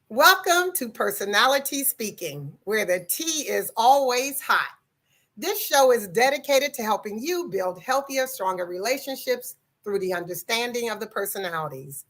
Welcome to Personality Speaking, where the tea is always hot. This show is dedicated to helping you build healthier, stronger relationships through the understanding of the personalities.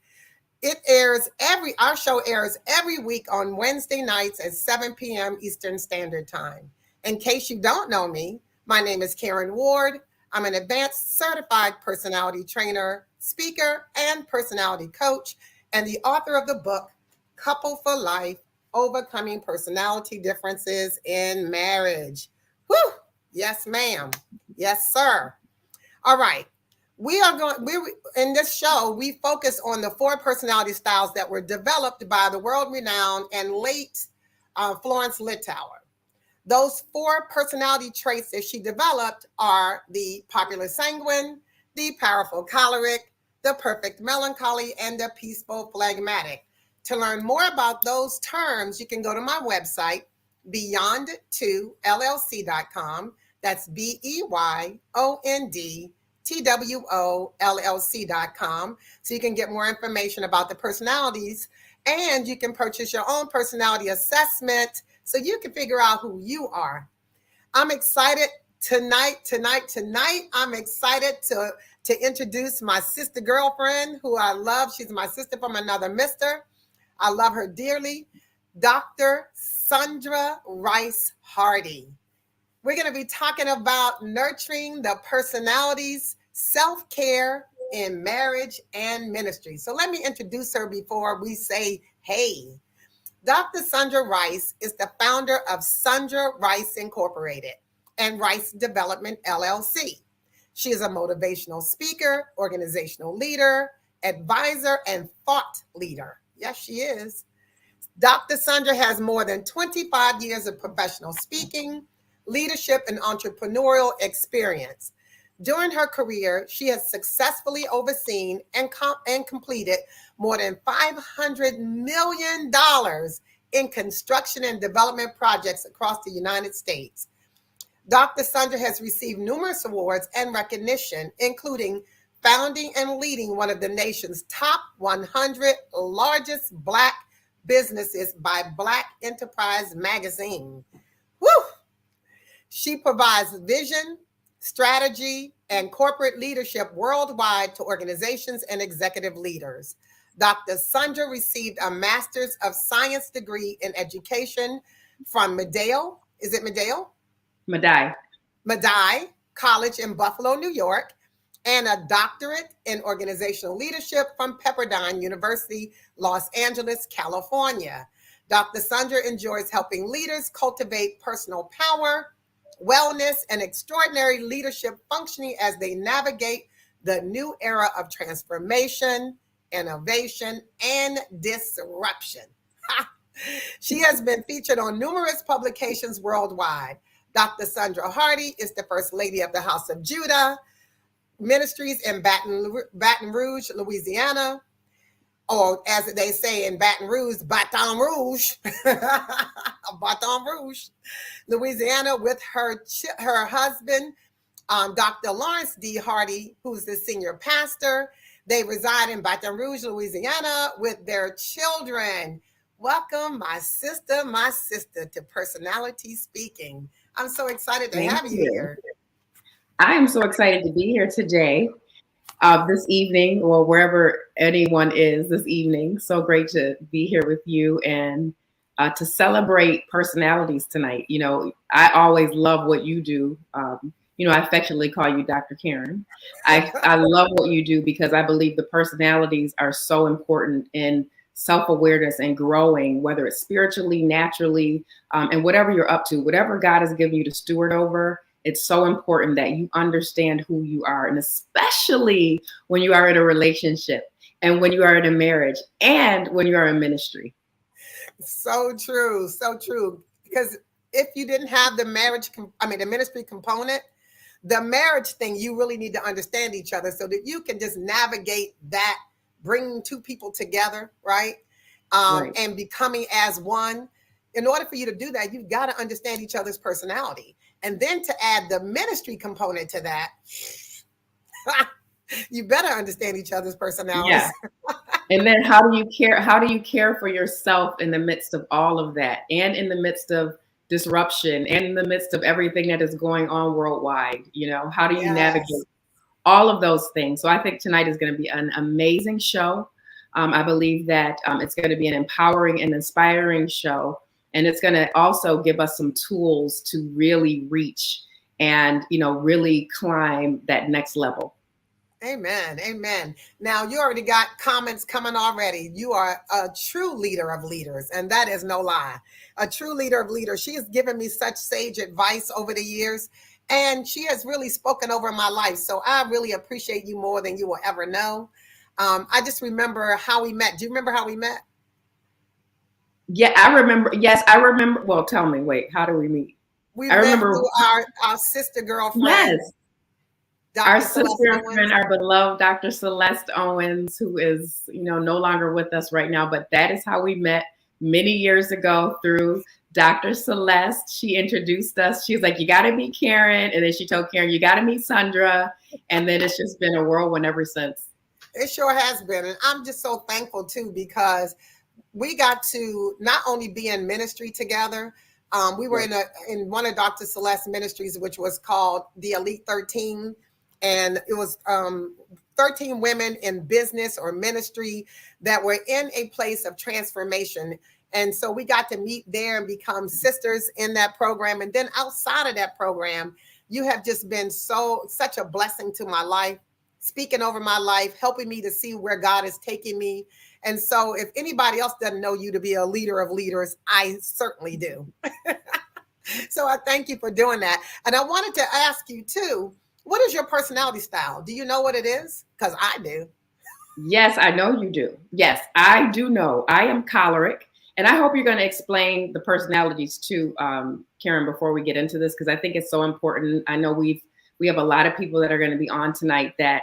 Our show airs every week on Wednesday nights at 7 p.m. Eastern Standard Time. In case you don't know me, my name is Karen Ward. I'm an advanced certified personality trainer, speaker, and personality coach, and the author of the book, Couple for Life, Overcoming Personality Differences in Marriage. Whew! Yes, ma'am. Yes, sir. All right. We in this show, we focus on the four personality styles that were developed by the world renowned and late Florence Littauer. Those four personality traits that she developed are the popular sanguine, the powerful choleric, the perfect melancholy, and the peaceful phlegmatic. To learn more about those terms, you can go to my website, beyond2llc.com. That's BEYONDTWOLLC.com. So you can get more information about the personalities, and you can purchase your own personality assessment so you can figure out who you are. I'm excited tonight. I'm excited to introduce my sister girlfriend who I love. She's my sister from another mister. I love her dearly. Dr. Sandra Rice Hardy. We're going to be talking about nurturing the personalities, self-care in marriage and ministry. So let me introduce her before we say, hey. Dr. Sandra Rice is the founder of Sandra Rice Incorporated and Rice Development LLC. She is a motivational speaker, organizational leader, advisor, and thought leader. Yes, she is. Dr. Sandra has more than 25 years of professional speaking, leadership, and entrepreneurial experience. During her career, she has successfully overseen and completed more than $500 million in construction and development projects across the United States. Dr. Sandra has received numerous awards and recognition, including founding and leading one of the nation's top 100 largest Black businesses by Black Enterprise Magazine. Woo! She provides vision, strategy, and corporate leadership worldwide to organizations and executive leaders. Dr. Sandra received a Master's of Science degree in education from Medill. Is it Medill? Madai. Madai College in Buffalo, New York, and a doctorate in organizational leadership from Pepperdine University, Los Angeles, California. Dr. Sandra enjoys helping leaders cultivate personal power, wellness, and extraordinary leadership functioning as they navigate the new era of transformation, innovation, and disruption. She has been featured on numerous publications worldwide. Dr. Sandra Hardy is the First Lady of the House of Judah Ministries in Baton Rouge, Louisiana, or as they say in Baton Rouge, Baton Rouge, Louisiana, with her husband, Dr. Lawrence D. Hardy, who's the senior pastor. They reside in Baton Rouge, Louisiana, with their children. Welcome, my sister, to Personality Speaking. I'm so excited to have you here. I am so excited to be here today, this evening, or wherever anyone is this evening. So great to be here with you and to celebrate personalities tonight. You know, I always love what you do. I affectionately call you Dr. Karen. I love what you do because I believe the personalities are so important in self-awareness and growing, whether it's spiritually, naturally, and whatever you're up to, whatever God has given you to steward over. It's so important that you understand who you are, and especially when you are in a relationship and when you are in a marriage and when you are in ministry. So true. Because if you didn't have the ministry component, the marriage thing, you really need to understand each other so that you can just navigate that, bringing two people together, right? Right. And becoming as one. In order for you to do that, you've got to understand each other's personality. And then to add the ministry component to that, you better understand each other's personalities. Yeah. And then how do you care for yourself in the midst of all of that, and in the midst of disruption, and in the midst of everything that is going on worldwide? How do you Yes. navigate all of those things? So I think tonight is going to be an amazing show. I believe that it's going to be an empowering and inspiring show, and it's going to also give us some tools to really reach and really climb that next level. Amen. Amen. Now, you already got comments coming already. You are a true leader of leaders, and that is no lie. A true leader of leaders. She has given me such sage advice over the years, and she has really spoken over my life. So I really appreciate you more than you will ever know. I just remember how we met. Do you remember how we met? Yeah, I remember. Yes, I remember. Well, tell me. Wait, how do we meet? We I met remember. through our sister girlfriend, Yes, our Dr. sister Celeste and friend, Owens. our beloved Dr. Celeste Owens, who is no longer with us right now. But that is how we met many years ago, through Dr. Celeste. She introduced us. She was like, "You got to meet Karen," and then she told Karen, "You got to meet Sandra," and then it's just been a whirlwind ever since. It sure has been. And I'm just so thankful too, because we got to not only be in ministry together. We were Yes. in one of Dr. Celeste's ministries, which was called the Elite 13, and it was 13 women in business or ministry that were in a place of transformation. And so we got to meet there and become sisters in that program. And then outside of that program, you have just been such a blessing to my life, speaking over my life, helping me to see where God is taking me. And so, if anybody else doesn't know you to be a leader of leaders, I certainly do. So, I thank you for doing that. And I wanted to ask you too, what is your personality style? Do you know what it is? Because I do. Yes, I know you do. Yes, I do know. I am choleric. And I hope you're going to explain the personalities too, Karen, before we get into this, because I think it's so important. I know we have a lot of people that are going to be on tonight that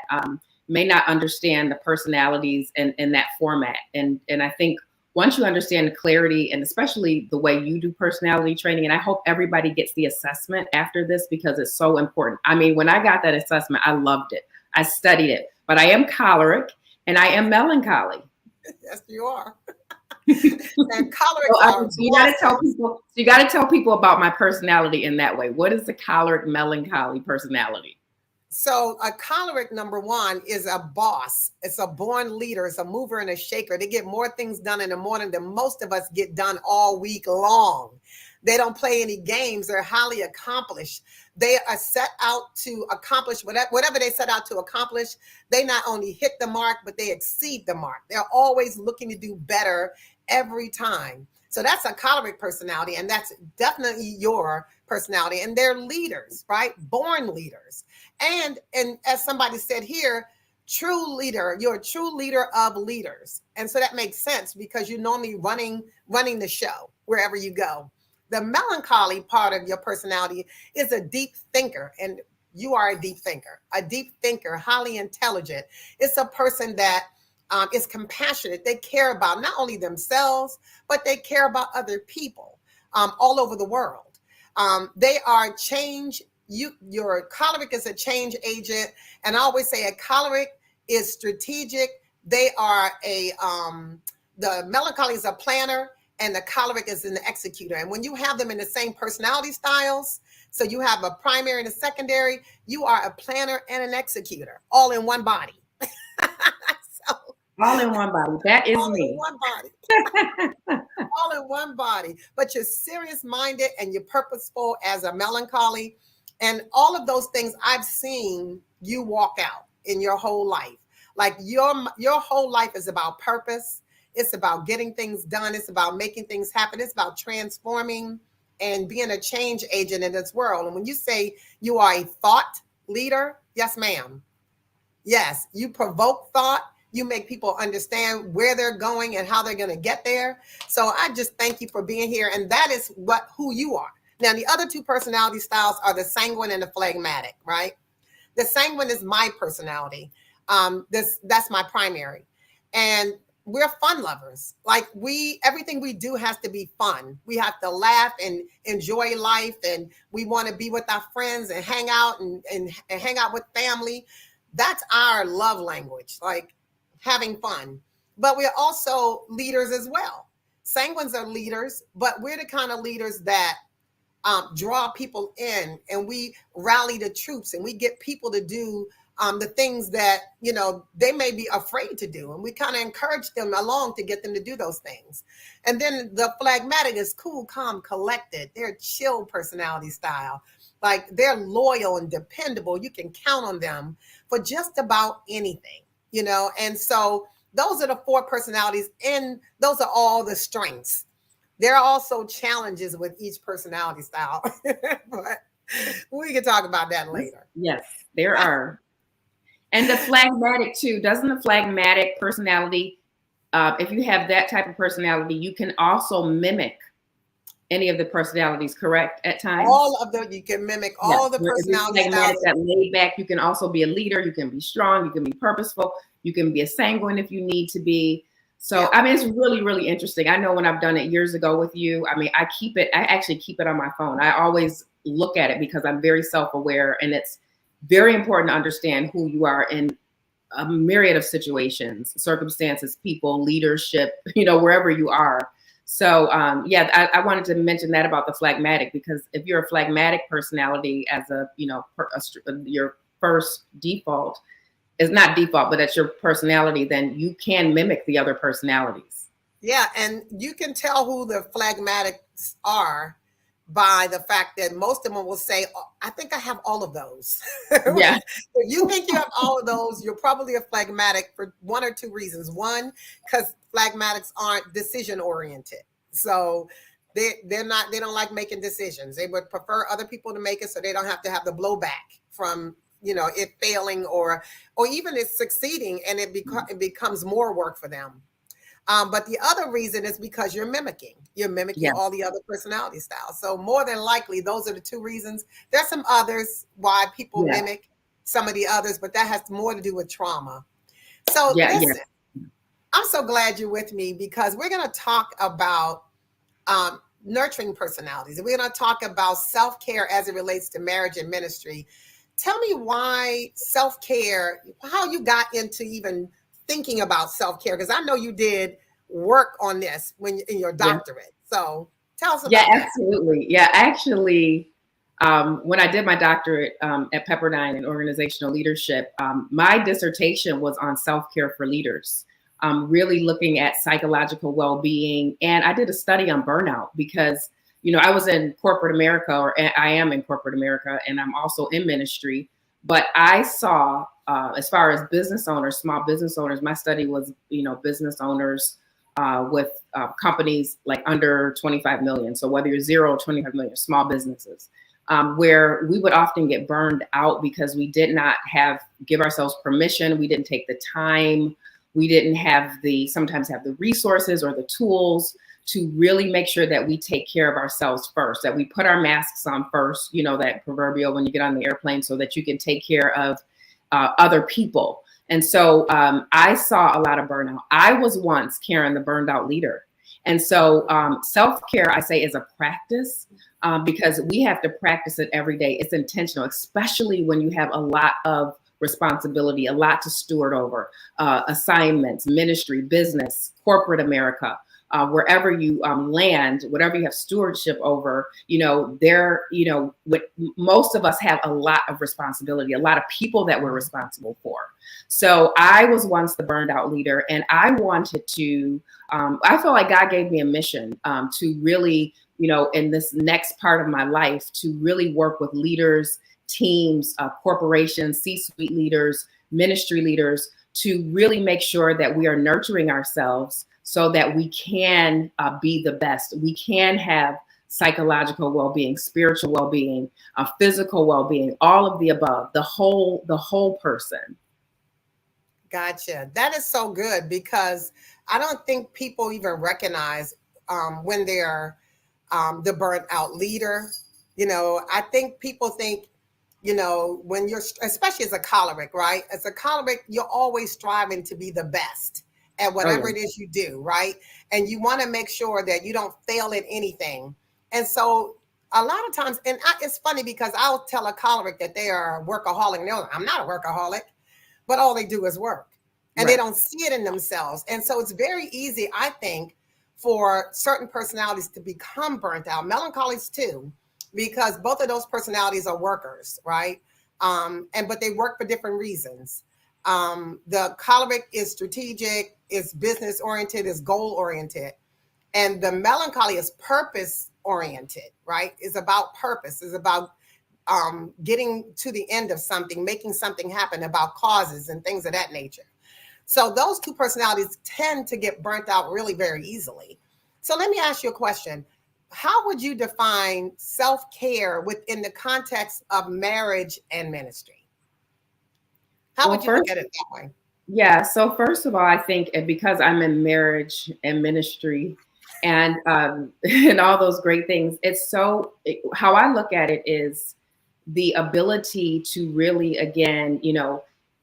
may not understand the personalities in that format. And I think once you understand the clarity, and especially the way you do personality training, and I hope everybody gets the assessment after this, because it's so important. I mean, when I got that assessment, I loved it. I studied it. But I am choleric and I am melancholy. Yes, you are. And So, cholerics are so you got to tell blessings. people. So you got to tell people about my personality in that way. What is the choleric melancholy personality? So a choleric, number one, is a boss. It's a born leader. It's a mover and a shaker. They get more things done in the morning than most of us get done all week long. They don't play any games. They're highly accomplished. They are set out to accomplish whatever they set out to accomplish. They not only hit the mark, but they exceed the mark. They're always looking to do better every time. So that's a choleric personality, and that's definitely your personality. And they're leaders, right? Born leaders. And as somebody said here, true leader, you're a true leader of leaders. And so that makes sense, because you're normally running the show wherever you go. The melancholy part of your personality is a deep thinker, and you are a deep thinker. A deep thinker, highly intelligent. It's a person that is compassionate. They care about not only themselves, but they care about other people all over the world. They are change. Your choleric is a change agent, and I always say a choleric is strategic. They are the melancholy is a planner, and the choleric is an executor. And when you have them in the same personality styles, so you have a primary and a secondary, you are a planner and an executor all in one body. So All in one body. That is all in me. one body. All in one body. But you're serious minded and you're purposeful as a melancholy. And all of those things I've seen you walk out in your whole life. Like your whole life is about purpose. It's about getting things done. It's about making things happen. It's about transforming and being a change agent in this world. And when you say you are a thought leader, yes, ma'am. Yes, you provoke thought. You make people understand where they're going and how they're going to get there. So I just thank you for being here. And that is who you are. Now, the other two personality styles are the sanguine and the phlegmatic, right? The sanguine is my personality. That's my primary. And we're fun lovers. Like everything we do has to be fun. We have to laugh and enjoy life, and we want to be with our friends and hang out and hang out with family. That's our love language, like having fun. but we're also leaders as well. Sanguines are leaders, but we're the kind of leaders that draw people in, and we rally the troops, and we get people to do the things that they may be afraid to do, and we kind of encourage them along to get them to do those things. And then the phlegmatic is cool, calm, collected. They're chill personality style. Like, they're loyal and dependable. You can count on them for just about anything. And so those are the four personalities, and those are all the strengths. There are also challenges with each personality style, but we can talk about that later. Yes, there are. And the phlegmatic too, doesn't the phlegmatic personality, if you have that type of personality, you can also mimic any of the personalities, correct, at times? All of them, you can mimic Yes. all the If you're personality phlegmatic, styles. that laid back, you can also be a leader, you can be strong, you can be purposeful, you can be a sanguine if you need to be. So, Yeah. I mean, it's really, really interesting. I know when I've done it years ago with you, I mean, I actually keep it on my phone. I always look at it because I'm very self-aware, and it's very important to understand who you are in a myriad of situations, circumstances, people, leadership, wherever you are. So yeah, I wanted to mention that about the phlegmatic, because if you're a phlegmatic personality as your first default is not default, but that's your personality, then you can mimic the other personalities. Yeah, and you can tell who the phlegmatics are by the fact that most of them will say, "Oh, I think I have all of those." Yeah. If you think you have all of those, you're probably a phlegmatic for one or two reasons. One, because phlegmatics aren't decision oriented. So they don't like making decisions. They would prefer other people to make it so they don't have to have the blowback from it failing, or even it succeeding, and it becomes more work for them. But the other reason is because you're mimicking. You're mimicking Yeah. all the other personality styles. So more than likely, those are the two reasons. There's some others why people Yeah. mimic some of the others, but that has more to do with trauma. So Yeah. Yeah. listen, I'm so glad you're with me, because we're going to talk about nurturing personalities. And we're going to talk about self-care as it relates to marriage and ministry. Tell me why self-care, how you got into even thinking about self-care, because I know you did work on this when in your Yeah. doctorate. So tell us Yeah, about that. absolutely. Yeah, actually, when I did my doctorate at Pepperdine in organizational leadership, my dissertation was on self-care for leaders, really looking at psychological well-being. And I did a study on burnout because, I was in corporate America, or I am in corporate America, and I'm also in ministry. But I saw, as far as business owners, small business owners, my study was, business owners with companies like under 25 million. So whether you're 0 or 25 million, small businesses, where we would often get burned out because we did not give ourselves permission. We didn't take the time. We didn't sometimes have the resources or the tools to really make sure that we take care of ourselves first, that we put our masks on first, that proverbial when you get on the airplane, so that you can take care of other people. And so I saw a lot of burnout. I was once, Karen, the burned out leader. And so self-care, I say, is a practice because we have to practice it every day. It's intentional, especially when you have a lot of responsibility, a lot to steward over, assignments, ministry, business, corporate America. Wherever you land, whatever you have stewardship over, most of us have a lot of responsibility, a lot of people that we're responsible for. So I was once the burned out leader, and I wanted to, I feel like God gave me a mission to really, in this next part of my life, to really work with leaders, teams, corporations, C-suite leaders, ministry leaders, to really make sure that we are nurturing ourselves so that we can be the best. We can have psychological well-being, spiritual well-being, physical well-being, all of the above, the whole person. Gotcha. That is so good, because I don't think people even recognize when they're the burnt out leader. I think people think, when you're, especially as a choleric, right? As a choleric, you're always striving to be the best at Oh whatever yeah. it is you do, right? And you want to make sure that you don't fail at anything. And so a lot of times, and it's funny because I'll tell a choleric that they are a workaholic. No, I'm not a workaholic, but all they do is work. and they Right. don't see it in themselves. And so it's very easy, I think, for certain personalities to become burnt out. Melancholies too, because both of those personalities are workers, right? And but they work for different reasons. The choleric is strategic, is business oriented, is goal oriented, and the melancholy is purpose oriented, right? Is about purpose, is about getting to the end of something, making something happen, about causes and things of that nature. So those two personalities tend to get burnt out really very easily. So let me ask you a question. How would you define self-care within the context of marriage and ministry? How Well, would you look first, at it that way? yeah. So first of all, I think because I'm in marriage and ministry and and all those great things, how I look at it is the ability to really, again,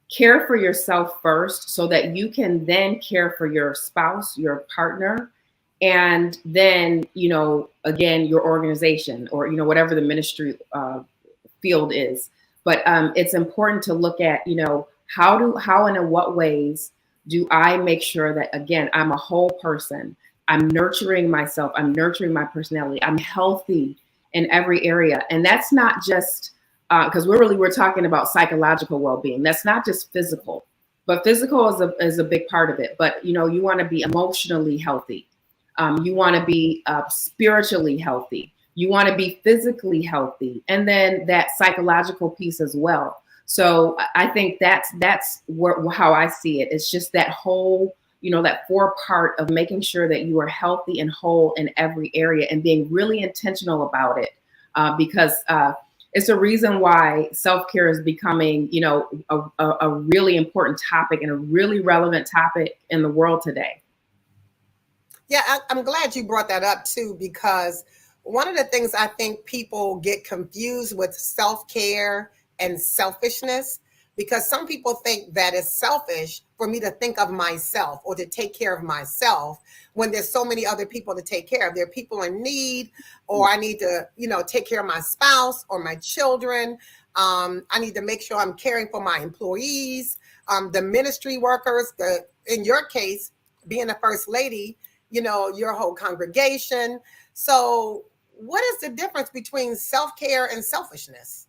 care for yourself first so that you can then care for your spouse, your partner, and then, again, your organization or, whatever the ministry field is. But it's important to look at, how and in what ways do I make sure that, again, I'm a whole person. I'm nurturing myself. I'm nurturing my personality. I'm healthy in every area. And that's not just because we're talking about psychological well-being. That's not just physical, but physical is a big part of it. But, you want to be emotionally healthy. You want to be spiritually healthy. You want to be physically healthy, and then that psychological piece as well. So I think that's how I see it. It's just that whole, that four part of making sure that you are healthy and whole in every area and being really intentional about it, because it's a reason why self-care is becoming, a really important topic and a really relevant topic in the world today. Yeah, I'm glad you brought that up too, because one of the things I think people get confused with self care and selfishness, because some people think that it's selfish for me to think of myself or to take care of myself when there's so many other people to take care of. There are people in need, or I need to, take care of my spouse or my children. I need to make sure I'm caring for my employees, the ministry workers, in your case, being a first lady, your whole congregation. So, what is the difference between self care and selfishness?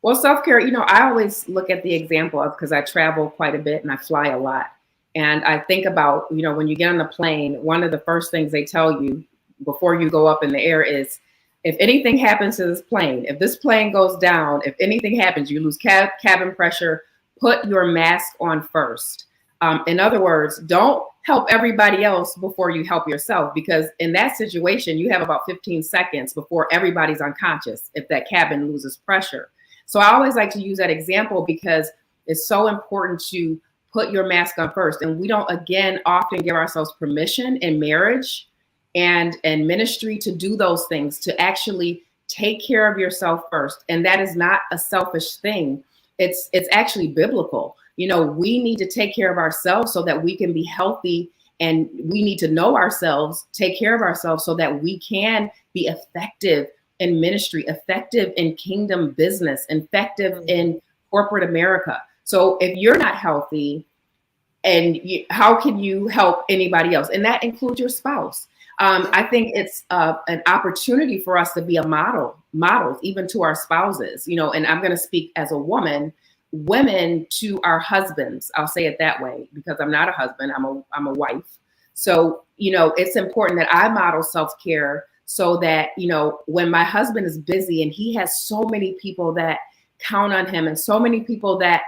Well, self-care, I always look at the example of, because I travel quite a bit and I fly a lot. And I think about, when you get on a plane, one of the first things they tell you before you go up in the air is, if anything happens to this plane, if this plane goes down, if anything happens, you lose cabin pressure, put your mask on first. In other words, don't help everybody else before you help yourself, because in that situation, you have about 15 seconds before everybody's unconscious if that cabin loses pressure. So I always like to use that example because it's so important to put your mask on first. And we don't, again, often give ourselves permission in marriage and ministry to do those things, to actually take care of yourself first. And that is not a selfish thing. It's actually biblical. We need to take care of ourselves so that we can be healthy, and we need to know ourselves, take care of ourselves so that we can be effective in ministry, effective in kingdom business, effective in corporate America. So if you're not healthy, how can you help anybody else? And that includes your spouse. I think it's an opportunity for us to be a models even to our spouses, and I'm going to speak as a women to our husbands. I'll say it that way because I'm not a husband. I'm a wife. So, it's important that I model self-care so that, when my husband is busy and he has so many people that count on him and so many people that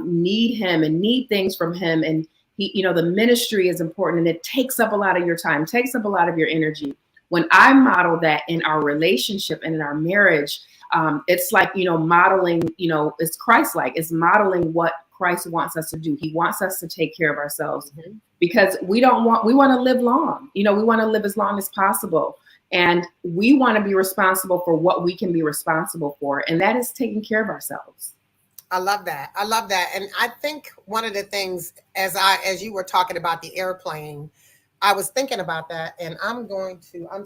need him and need things from him, and he, the ministry is important and it takes up a lot of your time, takes up a lot of your energy. When I model that in our relationship and in our marriage, it's like, modeling, it's Christ-like. It's modeling what Christ wants us to do. He wants us to take care of ourselves because we want to live long. We want to live as long as possible. And we want to be responsible for what we can be responsible for. And that is taking care of ourselves. I love that. I love that. And I think one of the things, as you were talking about the airplane, I was thinking about that, and I'm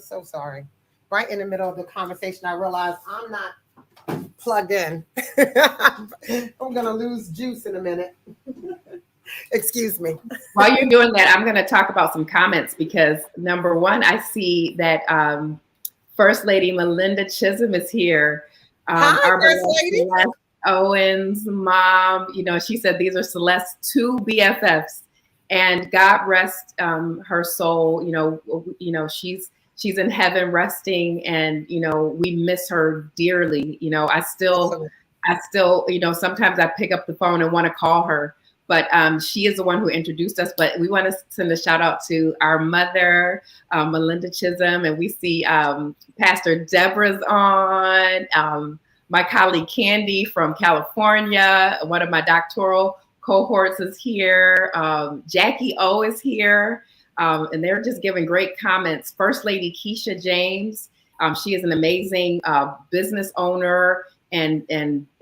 so sorry. Right in the middle of the conversation, I realized I'm not plugged in. I'm going to lose juice in a minute. Excuse me. While you're doing that, I'm going to talk about some comments because number one, I see that First Lady Melinda Chisholm is here. Hi, Our First beloved Lady. Celeste Owens' mom, she said these are Celeste's two BFFs, and God rest her soul. She's in heaven resting, and we miss her dearly. Absolutely. I still, sometimes I pick up the phone and want to call her, but she is the one who introduced us. But we want to send a shout out to our mother, Melinda Chisholm, and we see Pastor Deborah's on, my colleague Candy from California, one of my doctoral cohorts is here, Jackie O is here, and they're just giving great comments. First Lady Keisha James, she is an amazing business owner and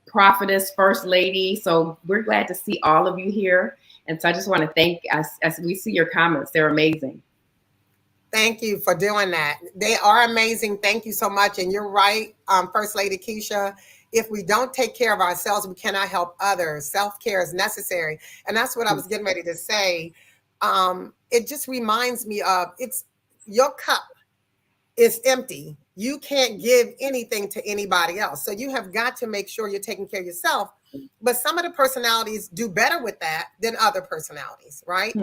prophetess, first lady. So we're glad to see all of you here. And so I just want to thank us as we see your comments. They're amazing. Thank you for doing that. They are amazing. Thank you so much. And you're right, First Lady Keisha. If we don't take care of ourselves, we cannot help others. Self-care is necessary. And that's what I was getting ready to say. It just reminds me of it's your cup is empty. You can't give anything to anybody else. So you have got to make sure you're taking care of yourself. But some of the personalities do better with that than other personalities, right?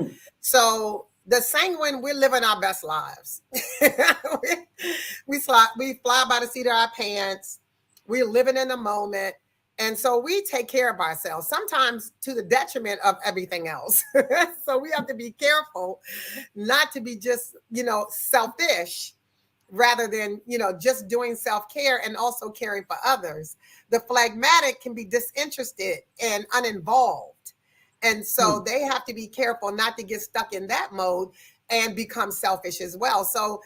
So the sanguine, we're living our best lives. we fly by the seat of our pants. We're living in the moment. And so we take care of ourselves, sometimes to the detriment of everything else. So we have to be careful not to be just, selfish rather than, just doing self-care and also caring for others. The phlegmatic can be disinterested and uninvolved. And so they have to be careful not to get stuck in that mode and become selfish as well. So,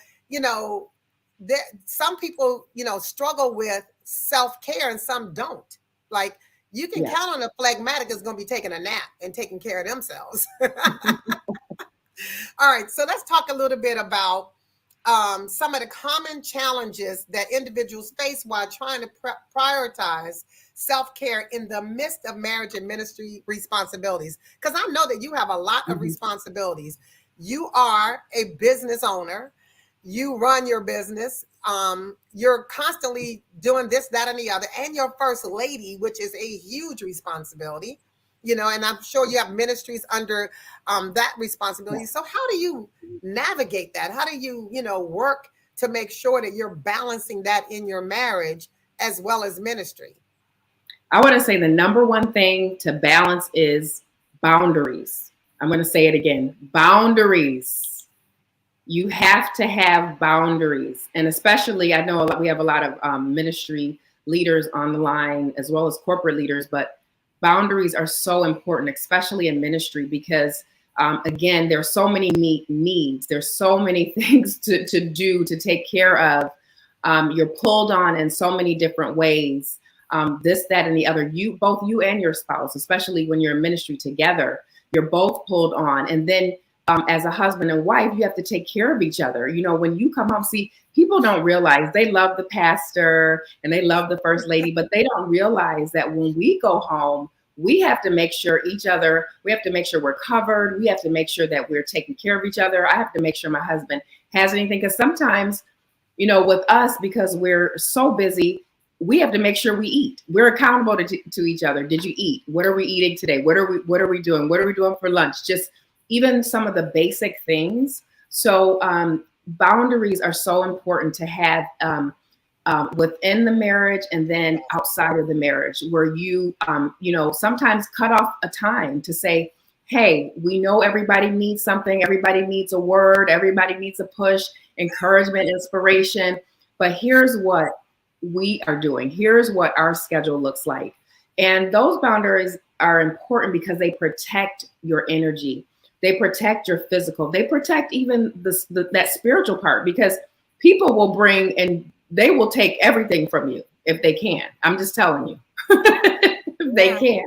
some people, struggle with self-care and some don't. Like you can count on a phlegmatic is going to be taking a nap and taking care of themselves. All right. So let's talk a little bit about some of the common challenges that individuals face while trying to prioritize self-care in the midst of marriage and ministry responsibilities. Because I know that you have a lot of responsibilities. You are a business owner. You run your business. You're constantly doing this, that, and the other. And you're first lady, which is a huge responsibility. And I'm sure you have ministries under that responsibility. So how do you navigate that? How do you, work to make sure that you're balancing that in your marriage as well as ministry? I want to say the number one thing to balance is boundaries. I'm going to say it again, boundaries. You have to have boundaries. And especially, I know we have a lot of ministry leaders on the line as well as corporate leaders, but boundaries are so important, especially in ministry, because again, there's so many needs. There's so many things to do, to take care of. You're pulled on in so many different ways. This, that, and the other. Both you and your spouse, especially when you're in ministry together, you're both pulled on. And then as a husband and wife, you have to take care of each other. When you come home, see, people don't realize they love the pastor and they love the first lady, but they don't realize that when we go home, we have to make sure we have to make sure we're covered. We have to make sure that we're taking care of each other. I have to make sure my husband has anything, because sometimes, with us, because we're so busy, we have to make sure we eat. We're accountable to each other. Did you eat? What are we eating today? What are we doing? What are we doing for lunch? Just even some of the basic things. So boundaries are so important to have within the marriage and then outside of the marriage, where you, sometimes cut off a time to say, hey, we know everybody needs something. Everybody needs a word. Everybody needs a push, encouragement, inspiration. But here's what we are doing. Here's what our schedule looks like. And those boundaries are important because they protect your energy. They protect your physical. They protect even that spiritual part, because people will bring and they will take everything from you if they can. I'm just telling you, if they can.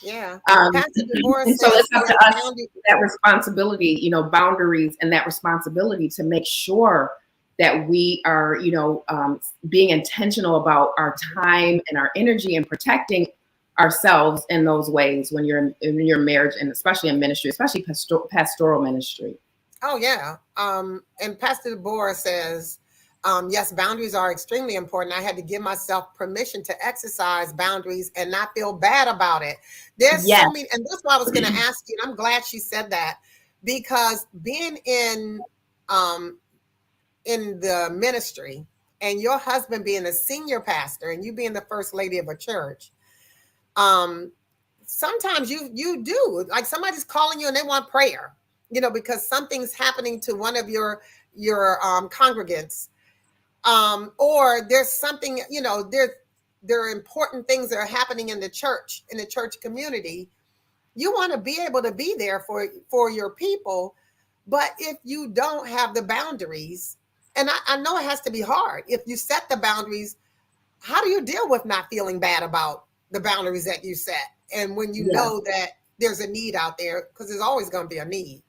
Yeah. So it's up to us, that responsibility, boundaries and that responsibility to make sure that we are, being intentional about our time and our energy and protecting ourselves in those ways when you're in your marriage, and especially in ministry, especially pastoral ministry. Oh yeah. And Pastor Deborah says, yes, boundaries are extremely important. I had to give myself permission to exercise boundaries and not feel bad about it. There's Yes. so many, and that's why I was going to ask you. And I'm glad she said that, because being um, in the ministry and your husband being a senior pastor and you being the first lady of a church, um, sometimes you do, like, somebody's calling you and they want prayer, because something's happening to one of your congregants, or there's something, there are important things that are happening in the church community. You want to be able to be there for your people. But if you don't have the boundaries, and I know it has to be hard, if you set the boundaries, how do you deal with not feeling bad about the boundaries that you set? And when you Yeah. know that there's a need out there, because there's always going to be a need.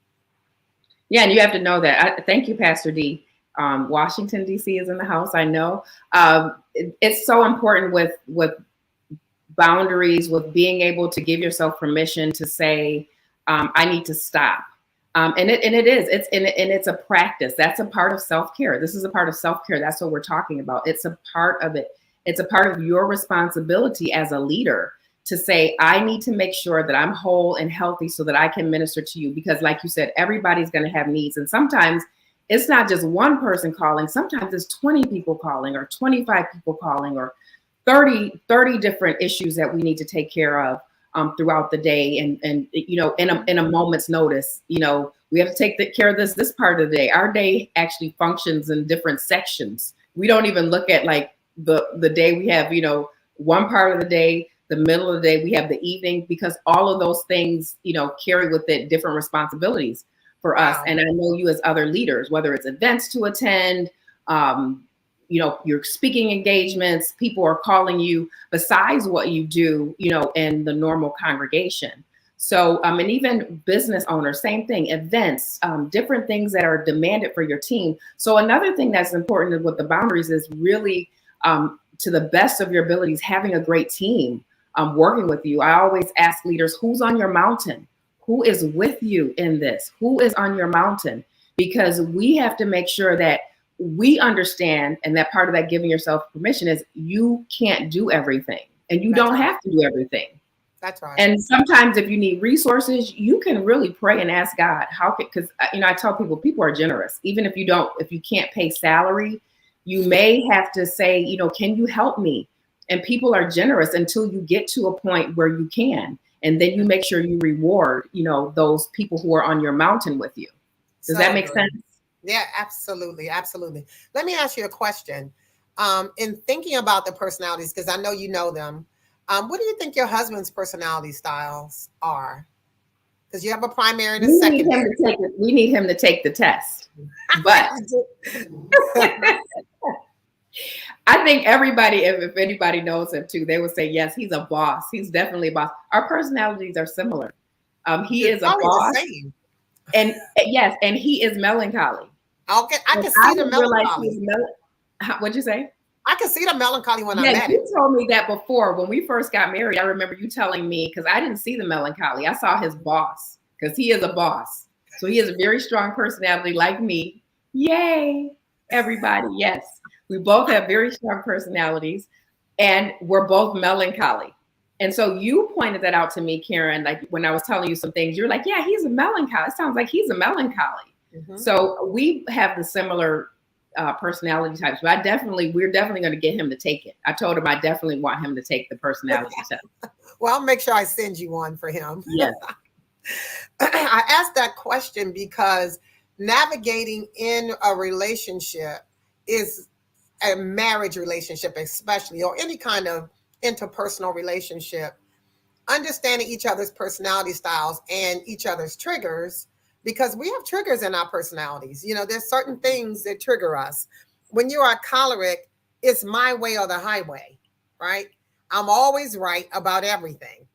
Yeah, and you have to know that. Thank you, Pastor D. Washington, D.C. is in the house. I know. It's so important with boundaries, with being able to give yourself permission to say, I need to stop. It's a practice. That's a part of self-care. This is a part of self-care. That's what we're talking about. It's a part of it. It's a part of your responsibility as a leader to say, I need to make sure that I'm whole and healthy so that I can minister to you. Because like you said, everybody's going to have needs. And sometimes it's not just one person calling. Sometimes it's 20 people calling, or 25 people calling, or 30 different issues that we need to take care of throughout the day. And in a moment's notice, we have to take care of this part of the day. Our day actually functions in different sections. We don't even look at like the day. We have, one part of the day, the middle of the day, we have the evening, because all of those things, carry with it different responsibilities for us. Wow. And I know you as other leaders, whether it's events to attend, your speaking engagements, people are calling you besides what you do, in the normal congregation. So, and even business owners, same thing, events, different things that are demanded for your team. So another thing that's important with the boundaries is really, to the best of your abilities, having a great team working with you. I always ask leaders, who's on your mountain? Who is with you in this? Who is on your mountain? Because we have to make sure that we understand, and that part of that giving yourself permission is you can't do everything, and you don't have to do everything. That's right. And sometimes if you need resources, you can really pray and ask God, because I tell people are generous. Even if you can't pay salary, you may have to say, can you help me? And people are generous until you get to a point where you can. And then you make sure you reward, those people who are on your mountain with you. Does that make sense? Yeah, absolutely. Absolutely. Let me ask you a question. In thinking about the personalities, because I know you know them, what do you think your husband's personality styles are? Because you have a primary and a secondary. We need him to take the test. But I think everybody, if anybody knows him too, they would say, yes, he's a boss. He's definitely a boss. Our personalities are similar. He is a boss. The same. And yes, and he is melancholy. Okay, I can see the melancholy. What'd you say? I can see the melancholy when I met him. You told me that before. When we first got married, I remember you telling me, because I didn't see the melancholy. I saw his boss, because he is a boss. So he has a very strong personality like me. Yay, everybody. Yes. We both have very strong personalities, and we're both melancholy. And so you pointed that out to me, Karen, like when I was telling you some things, you're like, yeah, he's a melancholy. It sounds like he's a melancholy. Mm-hmm. So we have the similar personality types, but we're definitely going to get him to take it. I told him I definitely want him to take the personality test. Well, I'll make sure I send you one for him. Yes. I asked that question because navigating in a relationship, is a marriage relationship especially, or any kind of interpersonal relationship, understanding each other's personality styles and each other's triggers, because we have triggers in our personalities. There's certain things that trigger us. When you are choleric, it's my way or the highway, right? I'm always right about everything.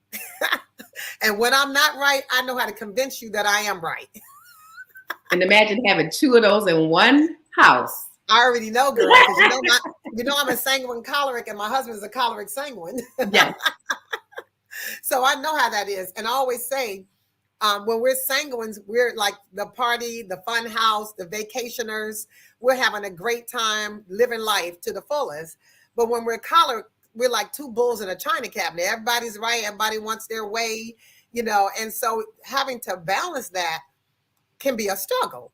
And when I'm not right, I know how to convince you that I am right. And imagine having two of those in one house. I already know, girl, because I'm a sanguine choleric and my husband's a choleric sanguine. Yes. So I know how that is. And I always say, when we're sanguines, we're like the party, the fun house, the vacationers. We're having a great time living life to the fullest. But when we're choleric, we're like two bulls in a china cabinet. Everybody's right. Everybody wants their way, And so having to balance that can be a struggle.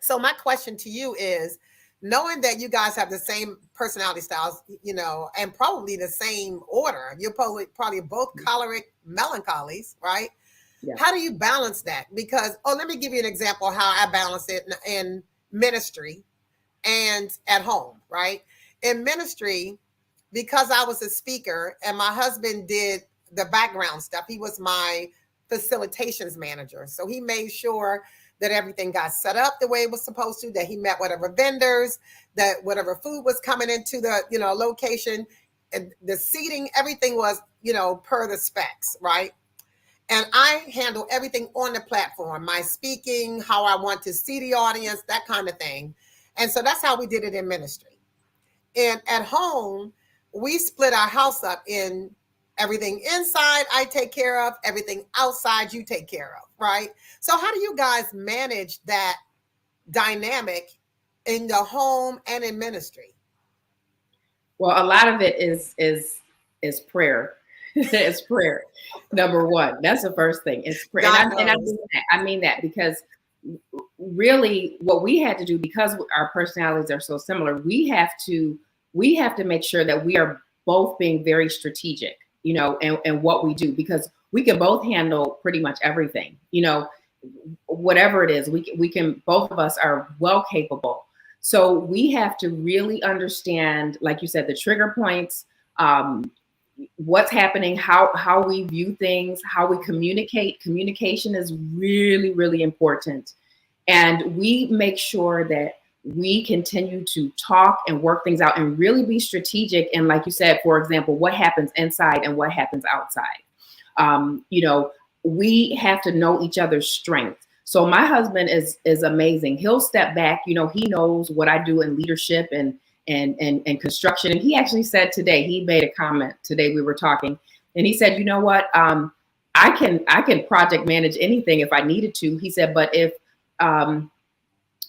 So my question to you is, knowing that you guys have the same personality styles, and probably the same order, you're probably both choleric melancholies, right? Yeah. How do you balance that? Because, let me give you an example how I balance it in ministry and at home, right? In ministry, because I was a speaker and my husband did the background stuff, he was my facilitations manager. So he made sure that everything got set up the way it was supposed to, that he met whatever vendors, that whatever food was coming into the, location, and the seating, everything was, per the specs, right? And I handle everything on the platform, my speaking, how I want to see the audience, that kind of thing. And so that's how we did it in ministry. And at home, we split our house up in everything inside I take care of, everything outside you take care of, right? So how do you guys manage that dynamic in the home and in ministry? Well, a lot of it is prayer. It's prayer. Number one, that's the first thing. It's prayer, and God I knows. mean that. I mean that because really, what we had to do, because our personalities are so similar, we have to make sure that we are both being very strategic, and what we do, because we can both handle pretty much everything, whatever it is. We can, both of us are well capable. So we have to really understand, like you said, the trigger points, what's happening, how we view things, how we communicate. Communication is really, really important. And we make sure that we continue to talk and work things out and really be strategic. And like you said, for example, what happens inside and what happens outside. We have to know each other's strengths. So my husband is amazing. He'll step back. He knows what I do in leadership and construction. And he actually said today, he made a comment today, we were talking, and he said, you know what? I can project manage anything if I needed to. He said, but if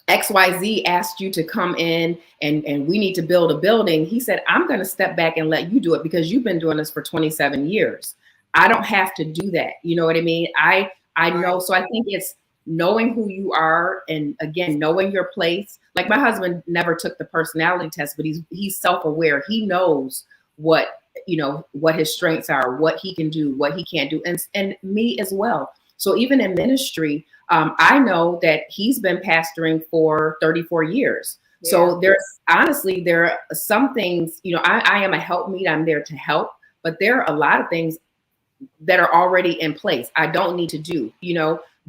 XYZ asked you to come in and we need to build a building, he said, I'm going to step back and let you do it because you've been doing this for 27 years. I don't have to do that. You know what I mean? I Right. know. So I think it's knowing who you are, and again, knowing your place. Like, my husband never took the personality test, but he's self-aware. He knows what his strengths are, what he can do, what he can't do, and me as well. So even in ministry, I know that he's been pastoring for 34 years. Yeah. So there are some things, I am a helpmeet. I'm there to help, but there are a lot of things that are already in place I don't need to do,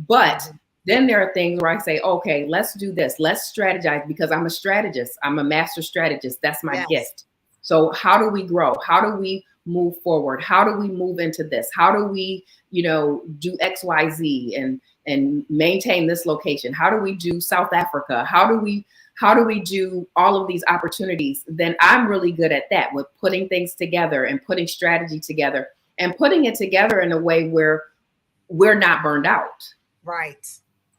but then there are things where I say, okay, let's do this. Let's strategize, because I'm a strategist. I'm a master strategist. That's my Yes. gift. So how do we grow? How do we move forward? How do we move into this? How do we, do X, Y, Z and maintain this location? How do we do South Africa? How do we do all of these opportunities? Then I'm really good at that, with putting things together and putting strategy together and putting it together in a way where we're not burned out. Right.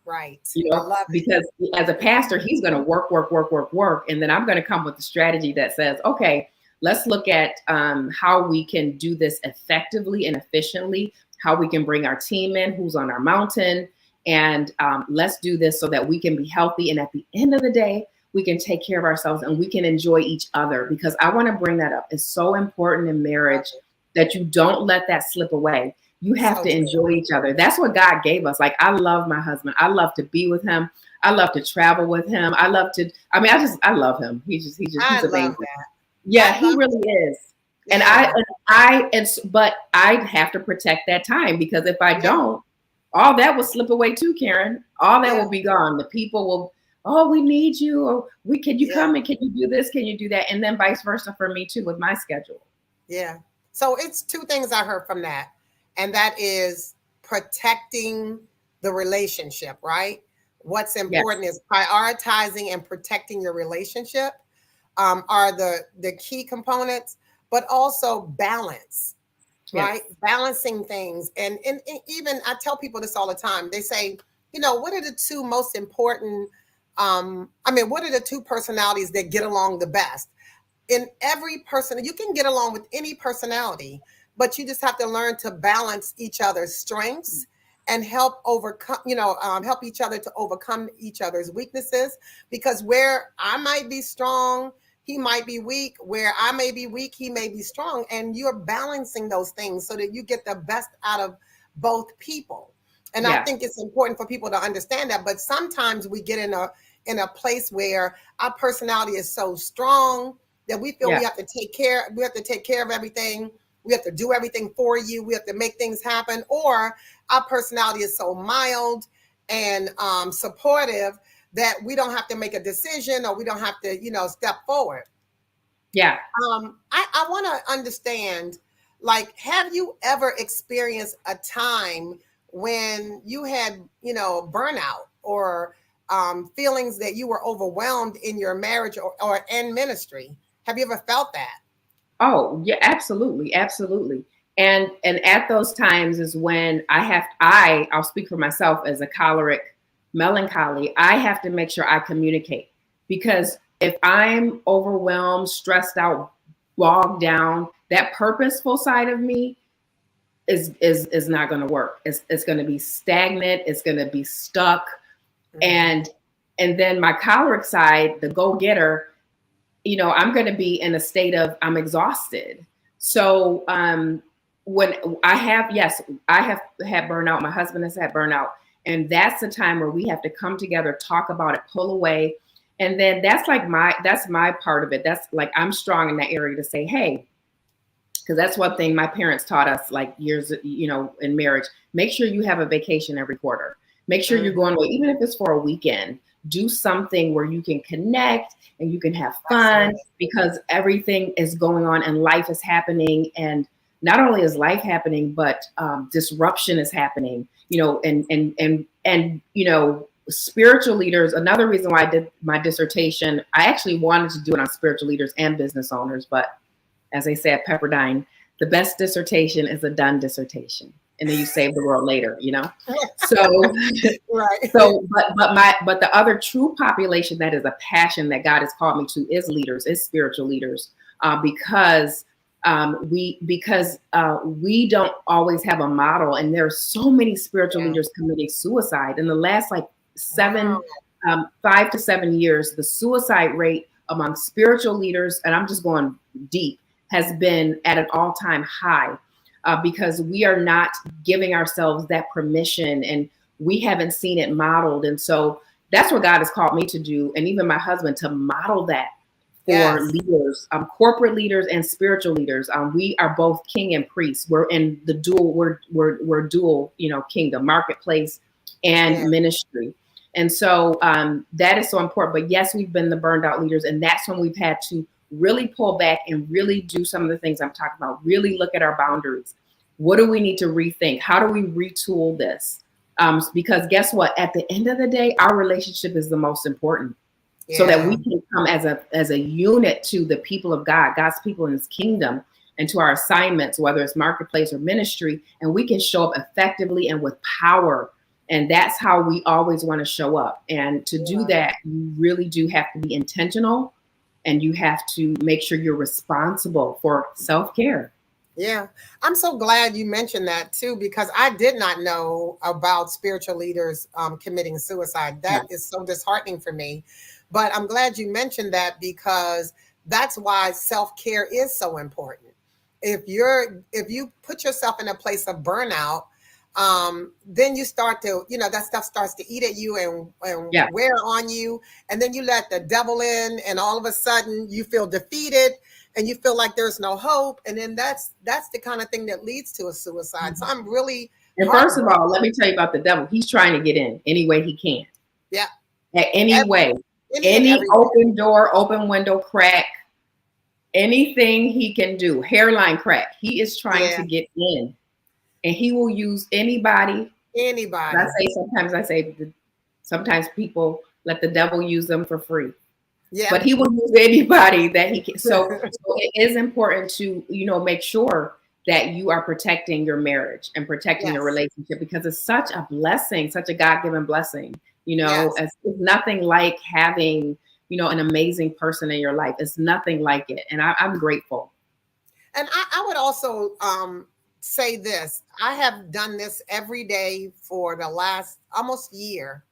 Right. I love it. Because as a pastor, he's going to work, work, work, work, work. And then I'm going to come with a strategy that says, okay, let's look at how we can do this effectively and efficiently, how we can bring our team in, who's on our mountain, and let's do this so that we can be healthy. And at the end of the day, we can take care of ourselves and we can enjoy each other, because I want to bring that up. It's so important in marriage that you don't let that slip away. You have So to true. enjoy each other. That's what God gave us. Like, I love my husband. I love to be with him. I love to travel with him. I love him. He's I love amazing. that. Yeah, I he love really is. And Yeah. but I have to protect that time, because if I Yeah. don't, all that will slip away too, Karen. All that Yeah. will be gone. The people will, oh, we need you, or can you Yeah. come and can you do this? Can you do that? And then vice versa for me too with my schedule. Yeah. So it's two things I heard from that. And that is protecting the relationship, right? What's Yes. important is prioritizing and protecting your relationship, are the key components, but also balance. right? Yes. Balancing things. And even I tell people this all the time. They say, what are the two most important what are the two personalities that get along the best? In every person, you can get along with any personality, but you just have to learn to balance each other's strengths and help overcome, help each other to overcome each other's weaknesses. Because where I might be strong, he might be weak. Where I may be weak, he may be strong. And you're balancing those things so that you get the best out of both people. And I Yeah. think it's important for people to understand that. But sometimes we get in a place where our personality is so strong that we feel Yeah. we have to take care of everything. We have to do everything for you. We have to make things happen. Or our personality is so mild and supportive that we don't have to make a decision or we don't have to, step forward. Yeah. I want to understand, like, have you ever experienced a time when you had, burnout or feelings that you were overwhelmed in your marriage or in ministry? Have you ever felt that? Oh, yeah, absolutely, absolutely. And at those times is when I'll speak for myself as a choleric melancholy. I have to make sure I communicate, because if I'm overwhelmed, stressed out, bogged down, that purposeful side of me is not going to work. It's going to be stagnant. It's going to be stuck. Mhm. And and then my choleric side, the go getter, I'm going to be in a state of I'm exhausted. So when yes, I have had burnout. My husband has had burnout. And that's the time where we have to come together, talk about it, pull away. And then that's my part of it. That's like, I'm strong in that area to say, hey, because that's one thing my parents taught us, like years, in marriage. Make sure you have a vacation every quarter. Make sure you're going Mhm. away, even if it's for a weekend. Do something where you can connect and you can have fun, Absolutely. because everything is going on and life is happening. And not only is life happening, but disruption is happening. Spiritual leaders. Another reason why I did my dissertation, I actually wanted to do it on spiritual leaders and business owners, but as they say at Pepperdine, the best dissertation is a done dissertation, and then you save the world later. So, Right. but the other true population that is a passion that God has called me to is leaders, is spiritual leaders, because we don't always have a model, and there are so many spiritual Yeah. leaders committing suicide in the last like Wow. 5 to 7 years. The suicide rate among spiritual leaders, and I'm just going deep, has been at an all-time high, because we are not giving ourselves that permission, and we haven't seen it modeled. And so that's what God has called me to do, and even my husband, to model that for Yes. leaders, corporate leaders and spiritual leaders. We are both king and priest. We're in the dual. We're dual. Kingdom, marketplace, and Yeah. ministry. And so that is so important. But yes, we've been the burned out leaders, and that's when we've had to really pull back and really do some of the things I'm talking about. Really look at our boundaries. What do we need to rethink? How do we retool this? Because guess what? At the end of the day, our relationship is the most important, so that we Yeah. can come as a unit to the people of God, God's people in His kingdom, and to our assignments, whether it's marketplace or ministry, and we can show up effectively and with power. And that's how we always want to show up. And to do Yeah. that, you really do have to be intentional, and you have to make sure you're responsible for self-care. Yeah. I'm so glad you mentioned that too, because I did not know about spiritual leaders committing suicide. Yeah. That is so disheartening for me. But I'm glad you mentioned that, because that's why self-care is so important. If you put yourself in a place of burnout, then you start to, that stuff starts to eat at you and Yeah. wear on you. And then you let the devil in, and all of a sudden you feel defeated and you feel like there's no hope. And then that's the kind of thing that leads to a suicide. So I'm really And first of all, heartbroken. let me tell you about the devil. He's trying to get in any way he can, Yeah. at any Every way, any and any everywhere. open door, open window, crack, anything he can do, hairline crack. He is trying Yeah. to get in, and he will use anybody. And Anybody. I say, sometimes people let the devil use them for free, Yeah. but he will use anybody that he can. So it is important to, make sure that you are protecting your marriage and protecting your Yes. relationship, because it's such a blessing, such a God-given blessing. Yes. It's nothing like having, an amazing person in your life. It's nothing like it. And I'm grateful. And I would also say this. I have done this every day for the last almost year.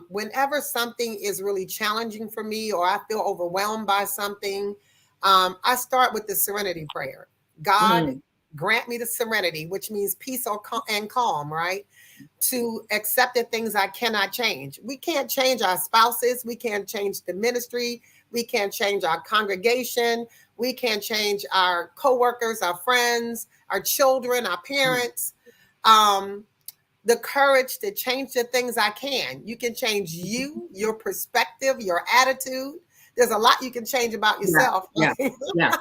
Whenever something is really challenging for me or I feel overwhelmed by something, I start with the serenity prayer. God, Mm, grant me the serenity, which means peace and calm, right? To accept the things I cannot change. We can't change our spouses. We can't change the ministry. We can't change our congregation. We can't change our coworkers, our friends, our children, our mm. parents. The courage to change the things I can. You can change you, your perspective, your attitude. There's a lot you can change about Yeah, yourself, yeah, right? yeah,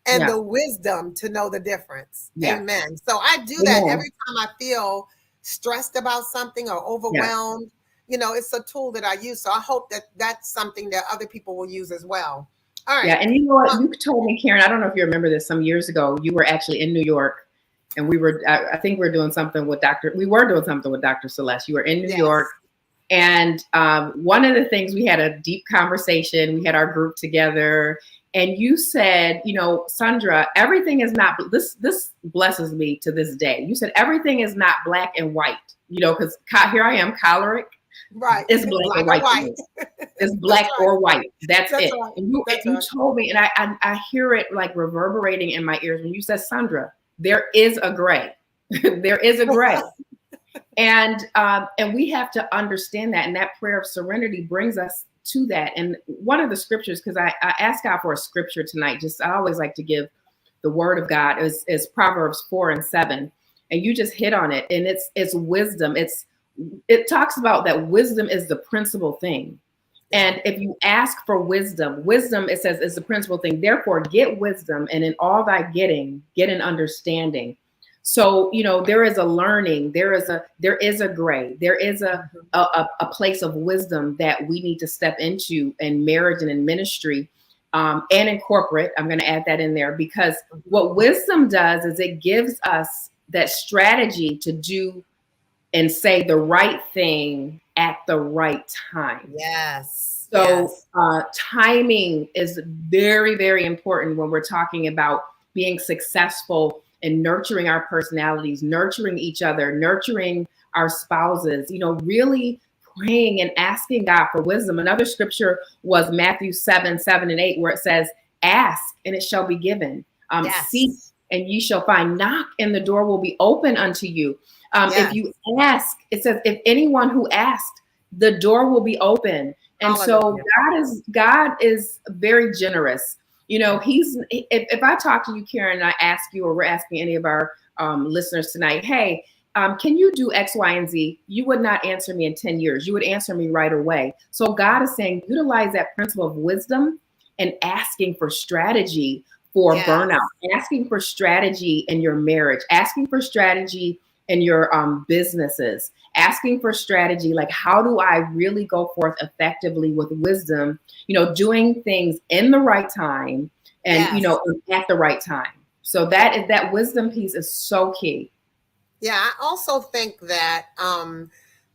And yeah, the wisdom to know the difference. yeah. Amen. So I do that Amen. every time I feel stressed about something or Yeah. overwhelmed. It's a tool that I use. So I hope that that's something that other people will use as well. All Yeah. right. And you know what? You told me, Karen, I don't know if you remember this, some years ago, you were actually in New York, and I think we were doing something with Dr. Celeste. You were in New York. Yes. And one of the things, we had a deep conversation. We had our group together, and you said, Sandra, everything is not this. This blesses me to this day. You said everything is not black and white. Because here I am, choleric. Right. It's black or Black or white to white. me. It's That's black right. or white. That's That's it. right. And you That's you right. told me, and I hear it like reverberating in my ears when you said, Sandra, there is a gray. There is a gray. And we have to understand that. And that prayer of serenity brings us to that. And one of the scriptures, because I asked God for a scripture tonight, I always like to give the word of God, is Proverbs 4:7. And you just hit on it. And it's wisdom. It talks about that wisdom is the principal thing. Yeah. And if you ask for wisdom, it says, is the principal thing. Therefore, get wisdom, and in all thy getting, get an understanding. So, there is a learning, there is a gray, there is Mhm. a place of wisdom that we need to step into in marriage and in ministry, and in corporate. I'm going to add that in there, because Mhm. what wisdom does is it gives us that strategy to do and say the right thing at the right time. Yes. So, Yes. timing is very, very important when we're talking about being successful and nurturing our personalities, nurturing each other, nurturing our spouses, really praying and asking God for wisdom. Another scripture was Matthew 7:7-8, where it says, ask and it shall be given. Seek Yes. and ye shall find. Knock and the door will be open unto you. If Yes. you ask, it says, if anyone who asked, the door will be open. And so Hallelujah. God is very generous. He's if I talk to you, Karen, and I ask you, or we're asking any of our listeners tonight, hey, can you do X, Y, and Z? You would not answer me in 10 years. You would answer me right away. So God is saying, utilize that principle of wisdom and asking for strategy for Yes. burnout, asking for strategy in your marriage, asking for strategy in your businesses, asking for strategy, like, how do I really go forth effectively with wisdom, doing things in the right time, and Yes. at the right time. So that wisdom piece is so key. Yeah, I also think that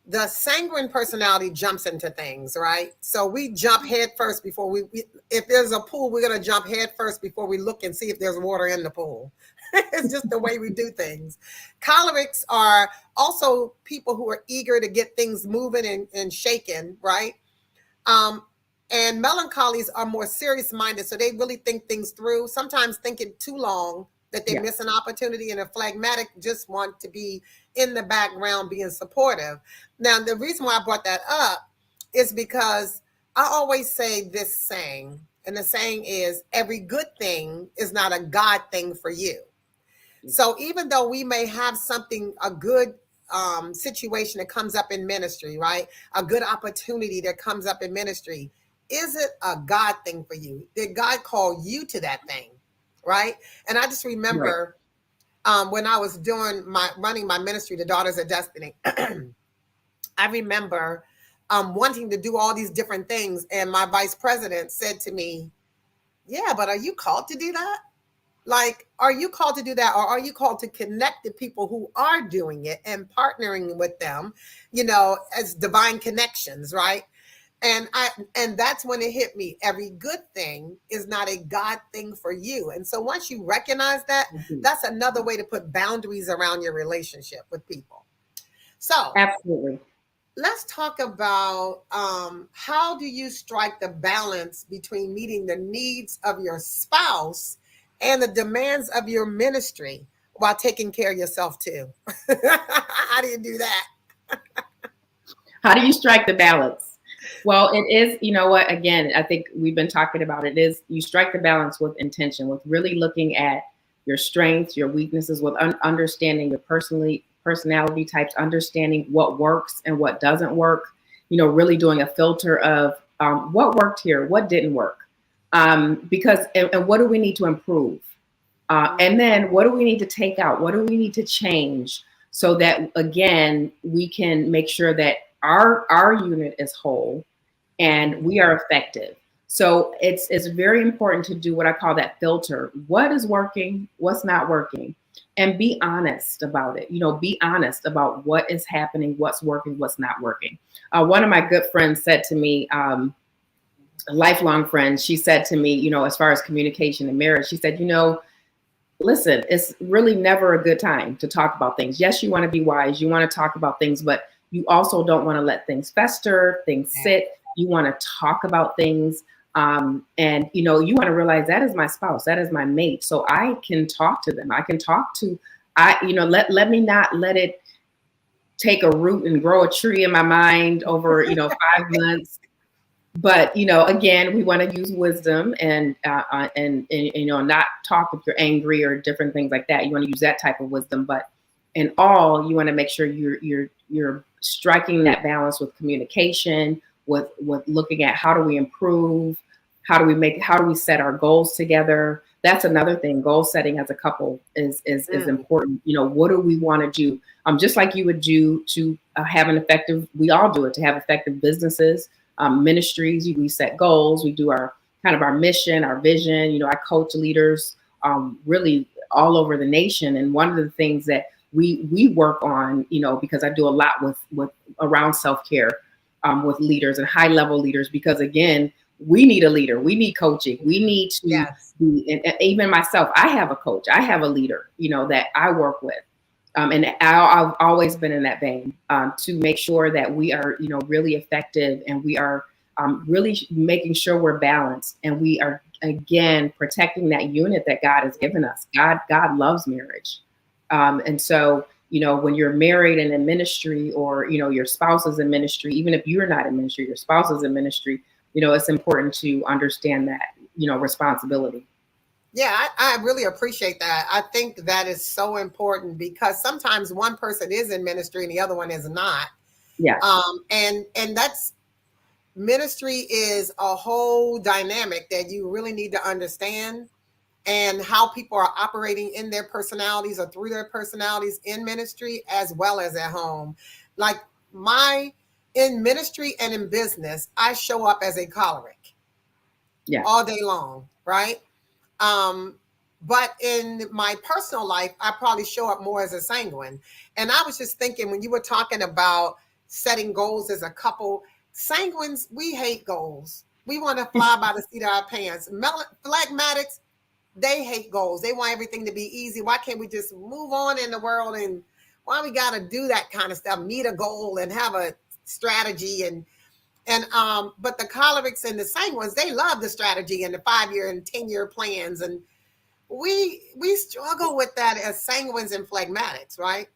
the sanguine personality jumps into things, right? So we jump head first before if there's a pool, we're going to jump head first before we look and see if there's water in the pool. It's just the way we do things. Cholerics are also people who are eager to get things moving and shaking, right? Um, and melancholies are more serious minded, so they really think things through, sometimes thinking too long that they Yeah. miss an opportunity, and a phlegmatic just want to be in the background being supportive. Now, the reason why I brought that up is because I always say this saying, and the saying is, every good thing is not a God thing for you. So even though we may have a good situation that comes up in ministry, right? A good opportunity that comes up in ministry, is it a God thing for you? Did God call you to that thing, right? And I just Right. remember when I was running my ministry, the Daughters of Destiny. I remember wanting to do all these different things, and my vice president said to me, "Yeah, but are you called to do that?" Like, are you called to do that, or are you called to connect to people who are doing it and partnering with them, as divine connections, right? And that's when it hit me. Every good thing is not a God thing for you. And so once you recognize that, Mhm. that's another way to put boundaries around your relationship with people. So Absolutely. let's talk about how do you strike the balance between meeting the needs of your spouse and the demands of your ministry while taking care of yourself too. How do you do that? How do you strike the balance? Well, it is, you know what, again, I think we've been talking about it, is you strike the balance with intention, with really looking at your strengths, your weaknesses, with understanding your personality types, understanding what works and what doesn't work, really doing a filter of what worked here, what didn't work. Because, and what do we need to improve? And then what do we need to take out? What do we need to change so that again we can make sure that our unit is whole and Mhm. we are effective. So it's very important to do what I call that filter. What is working? What's not working? And be honest about it. Be honest about what is happening, what's working, what's not working. One of my good friends said to me, a lifelong friend, she said to me, as far as communication and marriage, she said, listen, it's really never a good time to talk about things. Yes, you want to be wise, you want to talk about things, but you also don't want to let things fester, things sit. You want to talk about things. And you want to realize that is my spouse, that is my mate. So I can talk to them. I can talk to, let me not let it take a root and grow a tree in my mind over, 5 months. But again, we want to use wisdom and not talk if you're angry or different things like that. You want to use that type of wisdom, but in all, you want to make sure you're striking that balance with communication, with looking at how do we improve, how do we set our goals together. That's another thing. Goal setting as a couple is Mm. important. What do we want to do? Just like you would do to have an effective. We all do it to have effective businesses, ministries. We set goals. We do our kind of our mission, our vision. I coach leaders really all over the nation, and one of the things that we work on, because I do a lot with around self care with leaders and high level leaders, because again, we need a leader, we need coaching, we need to Yes. be, and even myself, I have a coach, I have a leader, that I work with. And I've always been in that vein to make sure that we are, really effective, and we are really making sure we're balanced, and we are again protecting that unit that God has given us. God loves marriage, and so when you're married and in ministry, or your spouse is in ministry, even if you're not in ministry, your spouse is in ministry. It's important to understand that responsibility. Yeah, I really appreciate that. I think that is so important because sometimes one person is in ministry and the other one is not. Yes. And that's ministry is a whole dynamic that you really need to understand, and how people are operating in their personalities or through their personalities in ministry as well as at home. Like my in ministry and in business, I show up as a choleric all Yes. day long, right? Um, but in my personal life, I probably show up more as a sanguine. And I was just thinking when you were talking about setting goals as a couple, sanguines, we hate goals. We want to fly by the seat of our pants. Phlegmatics, they hate goals. They want everything to be easy. Why can't we just move on in the world? And why we got to do that kind of stuff? Meet a goal and have a strategy but the cholerics and the sanguines, they love the strategy and the 5 year and 10 year plans, and we struggle with that as sanguines and phlegmatics, right?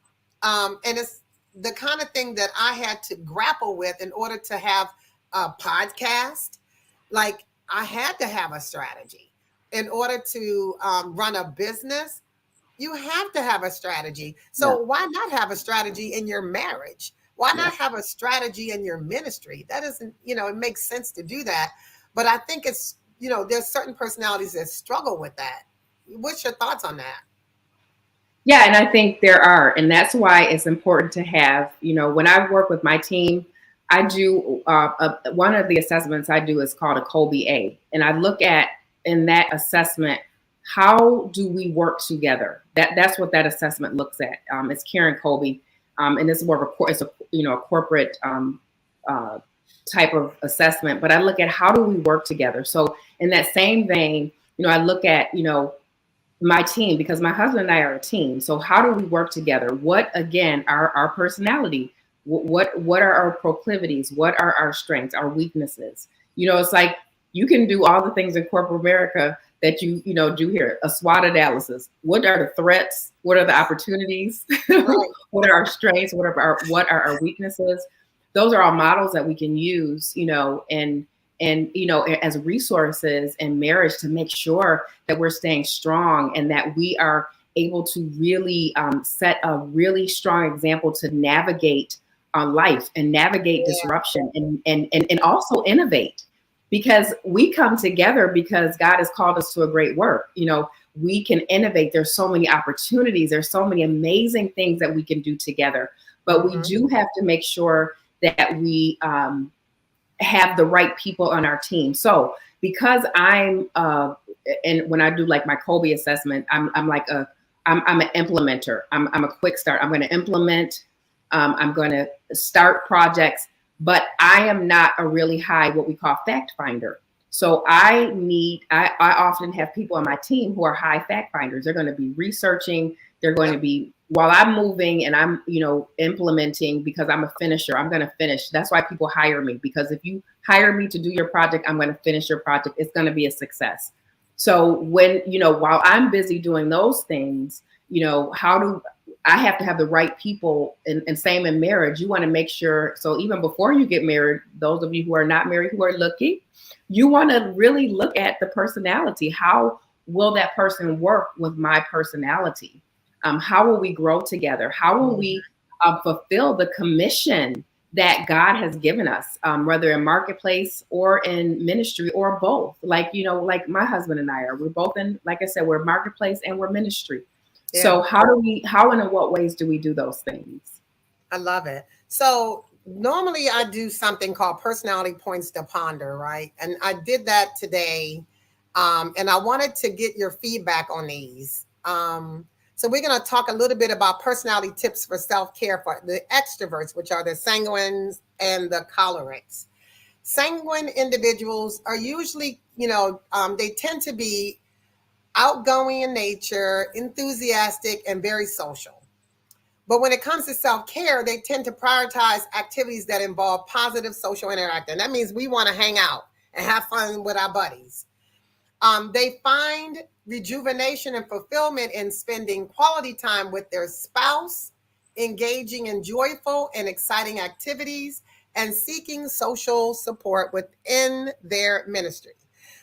And it's the kind of thing that I had to grapple with in order to have a podcast. Like I had to have a strategy in order to run a business. You have to have a strategy. Yeah. So why not have a strategy in your marriage? Why Yeah. not have a strategy in your ministry? That isn't, it makes sense to do that. But I think it's, there's certain personalities that struggle with that. What's your thoughts on that? Yeah, and I think there are, and that's why it's important to have. When I work with my team, I do one of the assessments I do is called a Colby A, and I look at in that assessment how do we work together? That's what that assessment looks at. It's Karen Colby, and it's more of it's a a corporate uh, type of assessment. But I look at how do we work together. So in that same vein, I look at my team, because my husband and I are a team. So how do we work together? What again are our personality? What are our proclivities? What are our strengths, our weaknesses? It's like you can do all the things in corporate America that do here, a SWOT analysis. What are the threats? What are the opportunities? Right. What are our strengths? What are our weaknesses? Those are all models that we can use, and as resources in marriage to make sure that we're staying strong and that we are able to really set a really strong example to navigate life and navigate Yeah. disruption and also innovate, because we come together because God has called us to a great work. We can innovate. There's so many opportunities. There's so many amazing things that we can do together, but we Mhm. do have to make sure that we have the right people on our team. So because and when I do like my Colby assessment, I'm like I'm an implementer. I'm a quick start. I'm going to implement. I'm going to start projects, but I am not a really high what we call fact finder. So I often have people on my team who are high fact finders. They're going to be researching. They're going to Yep. be, while I'm moving and I'm, implementing, because I'm a finisher, I'm going to finish. That's why people hire me, because if you hire me to do your project, I'm going to finish your project. It's going to be a success. So when, while I'm busy doing those things, how do I have to have the right people, and same in marriage. You want to make sure. So even before you get married, those of you who are not married, who are looking, you want to really look at the personality. How will that person work with my personality? How will we grow together? How will Mhm. we fulfill the commission that God has given us, whether in marketplace or in ministry or both? Like, like my husband and I we're both in, like I said, we're marketplace and we're ministry. Yeah. So how and in what ways do we do those things? I love it. So normally I do something called personality points to ponder, right? And I did that today. And I wanted to get your feedback on these. So we're going to talk a little bit about personality tips for self-care for the extroverts, which are the sanguines and the cholerics. Sanguine individuals are usually, they tend to be outgoing in nature, enthusiastic, and very social. But when it comes to self care, they tend to prioritize activities that involve positive social interaction. That means we want to hang out and have fun with our buddies. They find rejuvenation and fulfillment in spending quality time with their spouse, engaging in joyful and exciting activities, and seeking social support within their ministry.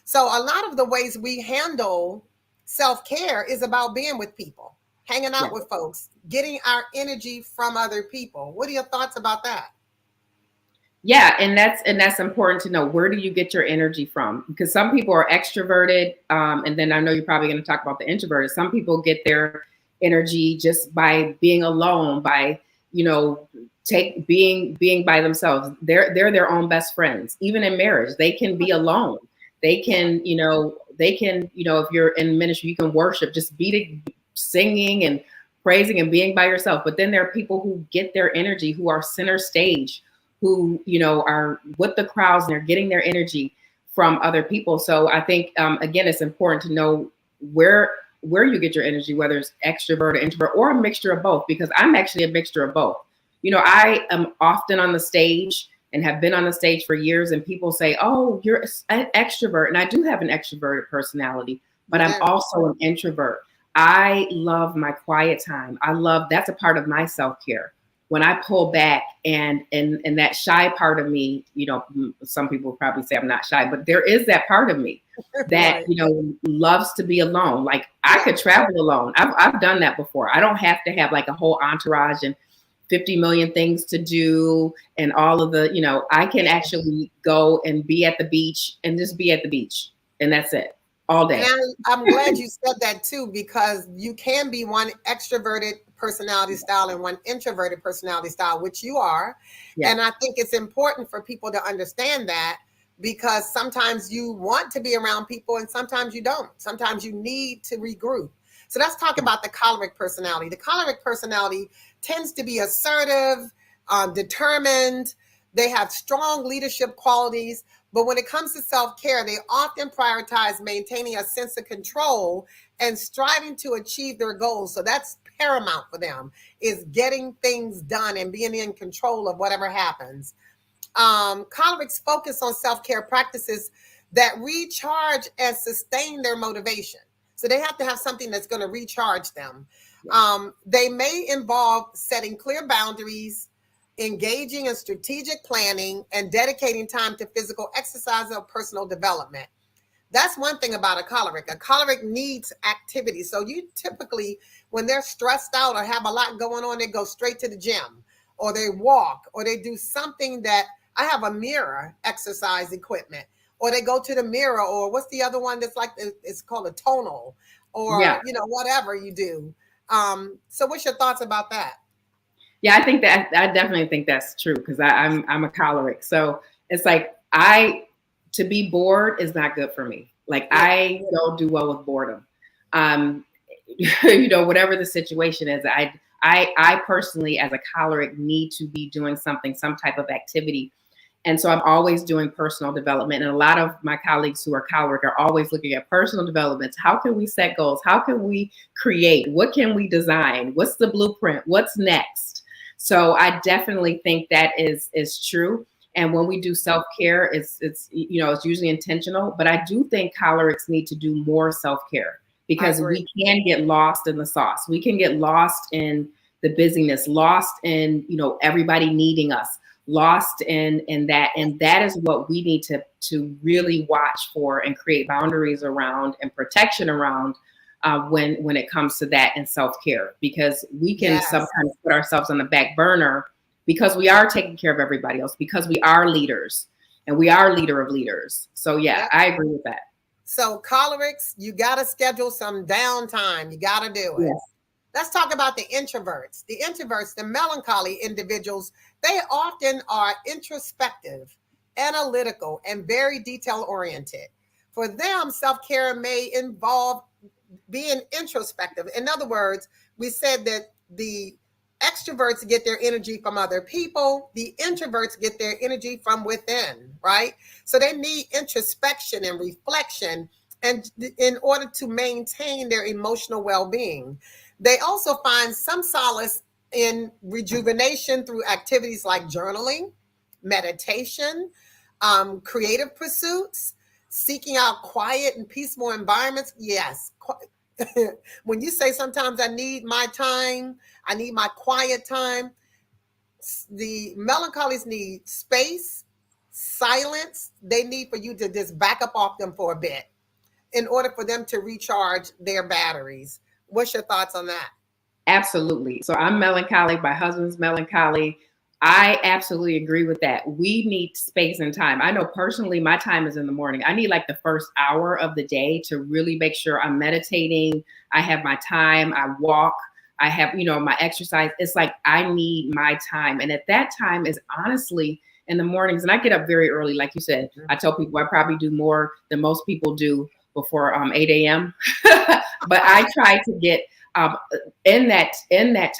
So, a lot of the ways we handle self care is about being with people, hanging out Yeah. with folks, getting our energy from other people. What are your thoughts about that? Yeah, and that's important to know. Where do you get your energy from? Because some people are extroverted, and then I know you're probably going to talk about the introverted. Some people get their energy just by being alone, by you know, being by themselves. They're their own best friends. Even in marriage, they can be alone. They can, if you're in ministry, you can worship, just singing and praising and being by yourself. But then there are people who get their energy, who are center stage, who are with the crowds and they're getting their energy from other people. So I think again, it's important to know where you get your energy, whether it's extrovert or introvert or a mixture of both, because I'm actually a mixture of both. I am often on the stage and have been on the stage for years, and people say, oh, you're an extrovert. And I do have an extroverted personality, but You I'm do. also an introvert. I love my quiet time. That's a part of my self-care. When I pull back and that shy part of me, some people probably say I'm not shy, but there is that part of me that, Right. loves to be alone. Like I Yeah. could travel alone. I've done that before. I don't have to have like a whole entourage and 50 million things to do and all of I can Yeah. actually go and be at the beach and just be at the beach. And that's it all And day. I'm glad you said that too, because you can be one extroverted personality style and one introverted personality style, which you are. Yeah. And I think it's important for people to understand that because sometimes you want to be around people and sometimes you don't. Sometimes you need to regroup. So let's talk about the choleric personality. The choleric personality tends to be assertive, determined. They have strong leadership qualities. But when it comes to self-care, they often prioritize maintaining a sense of control and striving to achieve their goals. So that's paramount for them, is getting things done and being in control of whatever happens. Cholerics focus on self-care practices that recharge and sustain their motivation. So they have to have something that's going to recharge them. They may involve setting clear boundaries, engaging in strategic planning, and dedicating time to physical exercise or personal development. That's one thing about a choleric. A choleric needs activity. So you typically, when they're stressed out or have a lot going on, they go straight to the gym or they walk or they do something that I have a mirror exercise equipment, or they go to the mirror, or what's the other one that's like, it's called a tonal, or, Yeah. whatever you do. So what's your thoughts about that? Yeah, I definitely think that's true because I'm a choleric. So it's like I to be bored is not good for me. Like Yeah. I don't do well with boredom. Um, whatever the situation is, I personally as a choleric need to be doing something, some type of activity. And so I'm always doing personal development. And a lot of my colleagues who are choleric are always looking at personal developments. How can we set goals? How can we create? What can we design? What's the blueprint? What's next? So I definitely think that is true. And when we do self-care, it's usually intentional. But I do think cholerics need to do more self-care I because agree. we can get lost in the sauce. We can get lost in the busyness, lost in everybody needing us, lost in that. And that is what we need to really watch for and create boundaries around and protection around when it comes to that and self-care, because we can Yes. sometimes put ourselves on the back burner because we are taking care of everybody else, because we are leaders and we are leader of leaders. So yeah, Yep. I agree with that. So cholerics, you got to schedule some downtime. You got to do it. Yes. Let's talk about the introverts. The introverts, the melancholy individuals, they often are introspective, analytical, and very detail oriented. For them, self care may involve being introspective. In other words, we said that the extroverts get their energy from other people, the introverts get their energy from within, right? So they need introspection and reflection and in order to maintain their emotional well-being. They also find some solace in rejuvenation through activities like journaling, meditation, creative pursuits, seeking out quiet and peaceful environments. Yes. When you say sometimes I need my time, I need my quiet time, the melancholies need space, silence. They need for you to just back up off them for a bit in order for them to recharge their batteries. What's your thoughts on that? Absolutely. So I'm melancholic. My husband's melancholy. I absolutely agree with that. We need space and time. I know personally, my time is in the morning. I need like the first hour of the day to really make sure I'm meditating. I have my time. I walk. I have, my exercise. It's like I need my time. And at that time is honestly in the mornings. And I get up very early. Like you said, I tell people I probably do more than most people do before 8 a.m. But I try to get um, in that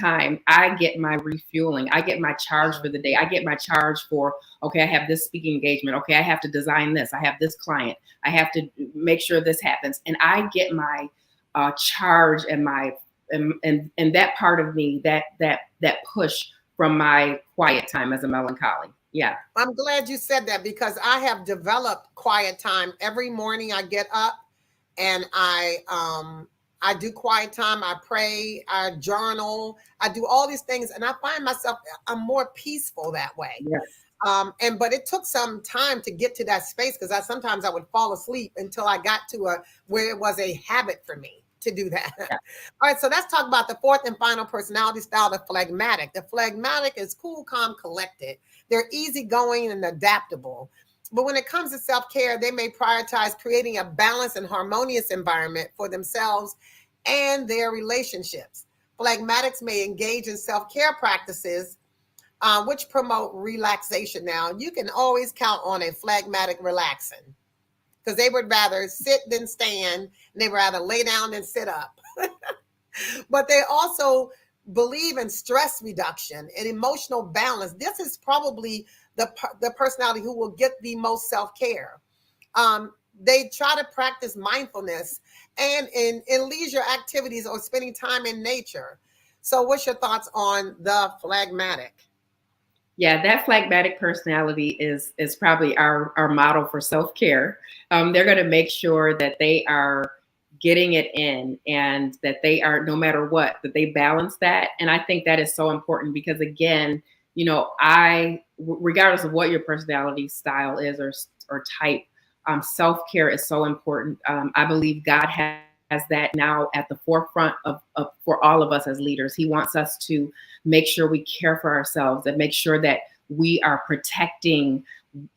time, I get my refueling. I get my charge for the day. I get my charge for, okay, I have this speaking engagement. Okay, I have to design this. I have this client. I have to make sure this happens. And I get my charge and my and that part of me, that push from my quiet time as a melancholy. Yeah. I'm glad you said that because I have developed quiet time. Every morning I get up and I do quiet time, I pray, I journal, I do all these things and I find myself I'm more peaceful that way. Yeah. But it took some time to get to that space because I would fall asleep until I got to where it was a habit for me to do that. Yeah. All right, so let's talk about the fourth and final personality style, the phlegmatic. The phlegmatic is cool, calm, collected. They're easygoing and adaptable. But when it comes to self-care, they may prioritize creating a balanced and harmonious environment for themselves and their relationships. Phlegmatics may engage in self-care practices which promote relaxation. Now, you can always count on a phlegmatic relaxing because they would rather sit than stand, and they would rather lay down than sit up. But they also believe in stress reduction and emotional balance. This is probably the personality who will get the most self care. They try to practice mindfulness and in leisure activities or spending time in nature. So, what's your thoughts on the phlegmatic? Yeah, that phlegmatic personality is probably our model for self-care. They're going to make sure that they are getting it in and that they are, no matter what, that they balance that. And I think that is so important because, again, regardless of what your personality style is or type, self-care is so important. I believe God has that now at the forefront of for all of us as leaders. He wants us to make sure we care for ourselves and make sure that we are protecting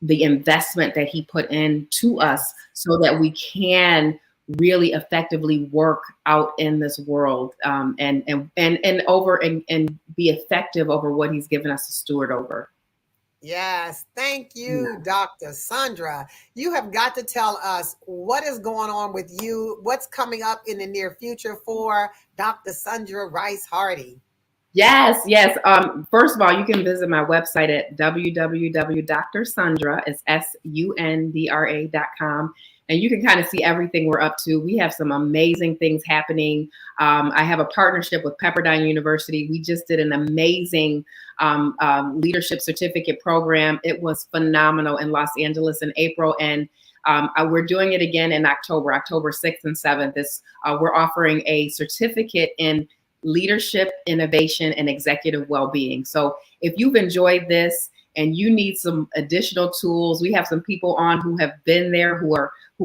the investment that he put into us Yes. so that we can really effectively work out in this world, and be effective over what he's given us to steward over. Yes, thank you, Yeah. Dr. Sandra. You have got to tell us what is going on with you, what's coming up in the near future for Dr. Sandra Rice Hardy. Yes, yes. First of all, you can visit my website at www.drsundra, it's sundra.com. And you can kind of see everything we're up to. We have some amazing things happening. I have a partnership with Pepperdine University. We just did an amazing leadership certificate program. It was phenomenal in Los Angeles in April. And we're doing it again in October 6th and 7th. We're offering a certificate in leadership, innovation, and executive well-being. So if you've enjoyed this and you need some additional tools, we have some people on who have been there, who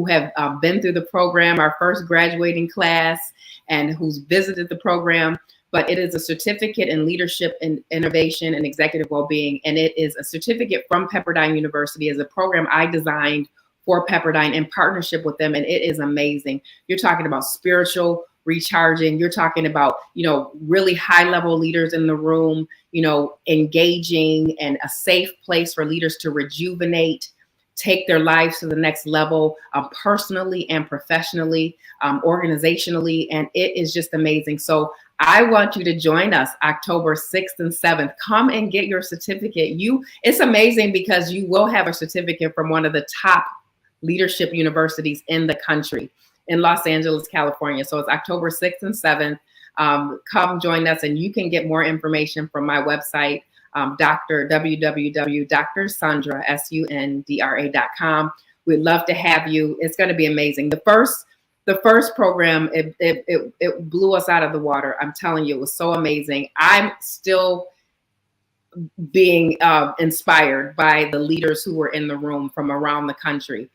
have been through the program, our first graduating class, and who's visited the program. But it is a certificate in leadership and innovation and executive well-being, and it is a certificate from Pepperdine University. As a program I designed for Pepperdine in partnership with them, and it is amazing. You're talking about spiritual recharging. You're talking about, really high level leaders in the room, engaging and a safe place for leaders to rejuvenate, take their lives to the next level, personally and professionally, organizationally. And it is just amazing. So I want you to join us October 6th and 7th. Come and get your certificate. It's amazing because you will have a certificate from one of the top leadership universities in the country in Los Angeles, California. So it's October 6th and 7th. Come join us, and you can get more information from my website, www.drsundra.com. We'd love to have you. It's going to be amazing. The first program, it blew us out of the water. I'm telling you, it was so amazing. I'm still being inspired by the leaders who were in the room from around the country.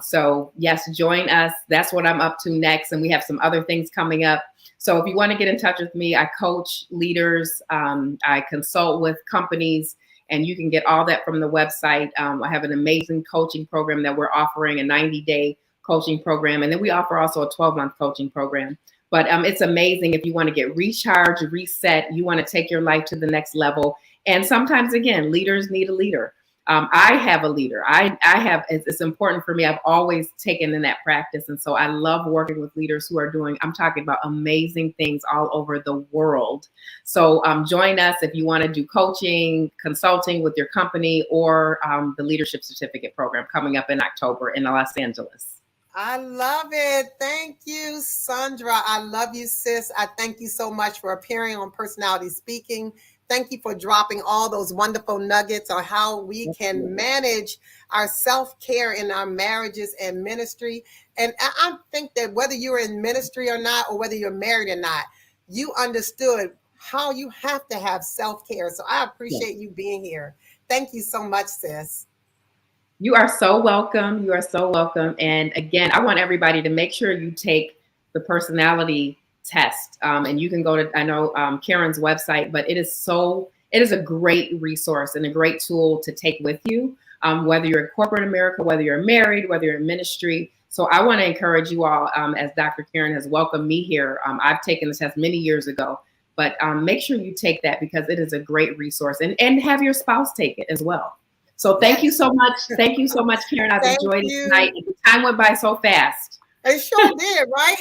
So yes, join us. That's what I'm up to next. And we have some other things coming up. So if you want to get in touch with me, I coach leaders, I consult with companies, and you can get all that from the website. I have an amazing coaching program that we're offering, a 90-day coaching program. And then we offer also a 12-month coaching program. But it's amazing if you want to get recharged, reset, you want to take your life to the next level. And sometimes, again, leaders need a leader. I have a leader. It's important for me. I've always taken in that practice. And so I love working with leaders who are doing, I'm talking about amazing things all over the world. So join us if you want to do coaching, consulting with your company, or the leadership certificate program coming up in October in Los Angeles. I love it. Thank you, Sandra. I love you, sis. I thank you so much for appearing on Personality Speaking. Thank you for dropping all those wonderful nuggets on how we can manage our self-care in our marriages and ministry. And I think that whether you're in ministry or not, or whether you're married or not, you understood how you have to have self-care. So I appreciate you being here. Thank you so much, sis. You are so welcome. You are so welcome. And again, I want everybody to make sure you take the personality test. And you can go to, I know, Karen's website, but it is a great resource and a great tool to take with you, whether you're in corporate America, whether you're married, whether you're in ministry. So I want to encourage you all, as Dr. Karen has welcomed me here. I've taken the test many years ago, But make sure you take that because it is a great resource, and have your spouse take it as well. So thank you Yes. so much. Thank you so much, Karen. I've Thank enjoyed it tonight. you. The time went by so fast. It sure did, right?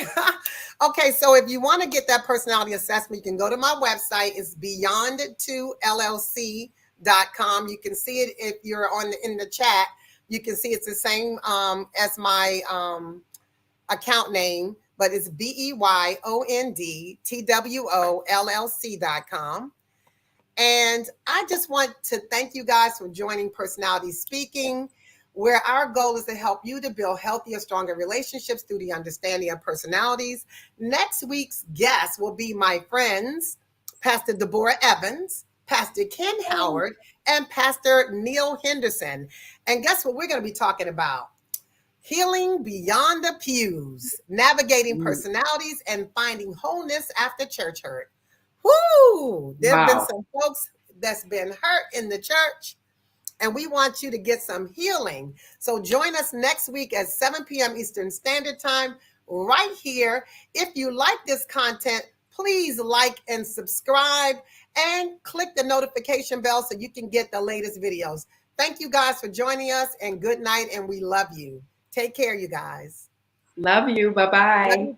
Okay, so if you want to get that personality assessment, you can go to my website. It's beyond2llc.com. You can see it if you're on in the chat. You can see it's the same as my account name, but it's beyondtwollc.com. And I just want to thank you guys for joining Personality Speaking, where our goal is to help you to build healthier, stronger relationships through the understanding of personalities. Next week's guest will be my friends, Pastor Deborah Evans, Pastor Ken Howard, and Pastor Neil Henderson. And guess what we're going to be talking about? Healing beyond the pews, navigating Mm. personalities, and finding wholeness after church hurt. Whoo! There have been Wow. some folks that's been hurt in the church, and we want you to get some healing. So join us next week at 7 p.m. Eastern Standard Time, right here. If you like this content, please like and subscribe and click the notification bell so you can get the latest videos. Thank you guys for joining us, and good night, and we love you. Take care, you guys. Love you. Bye Love bye. you.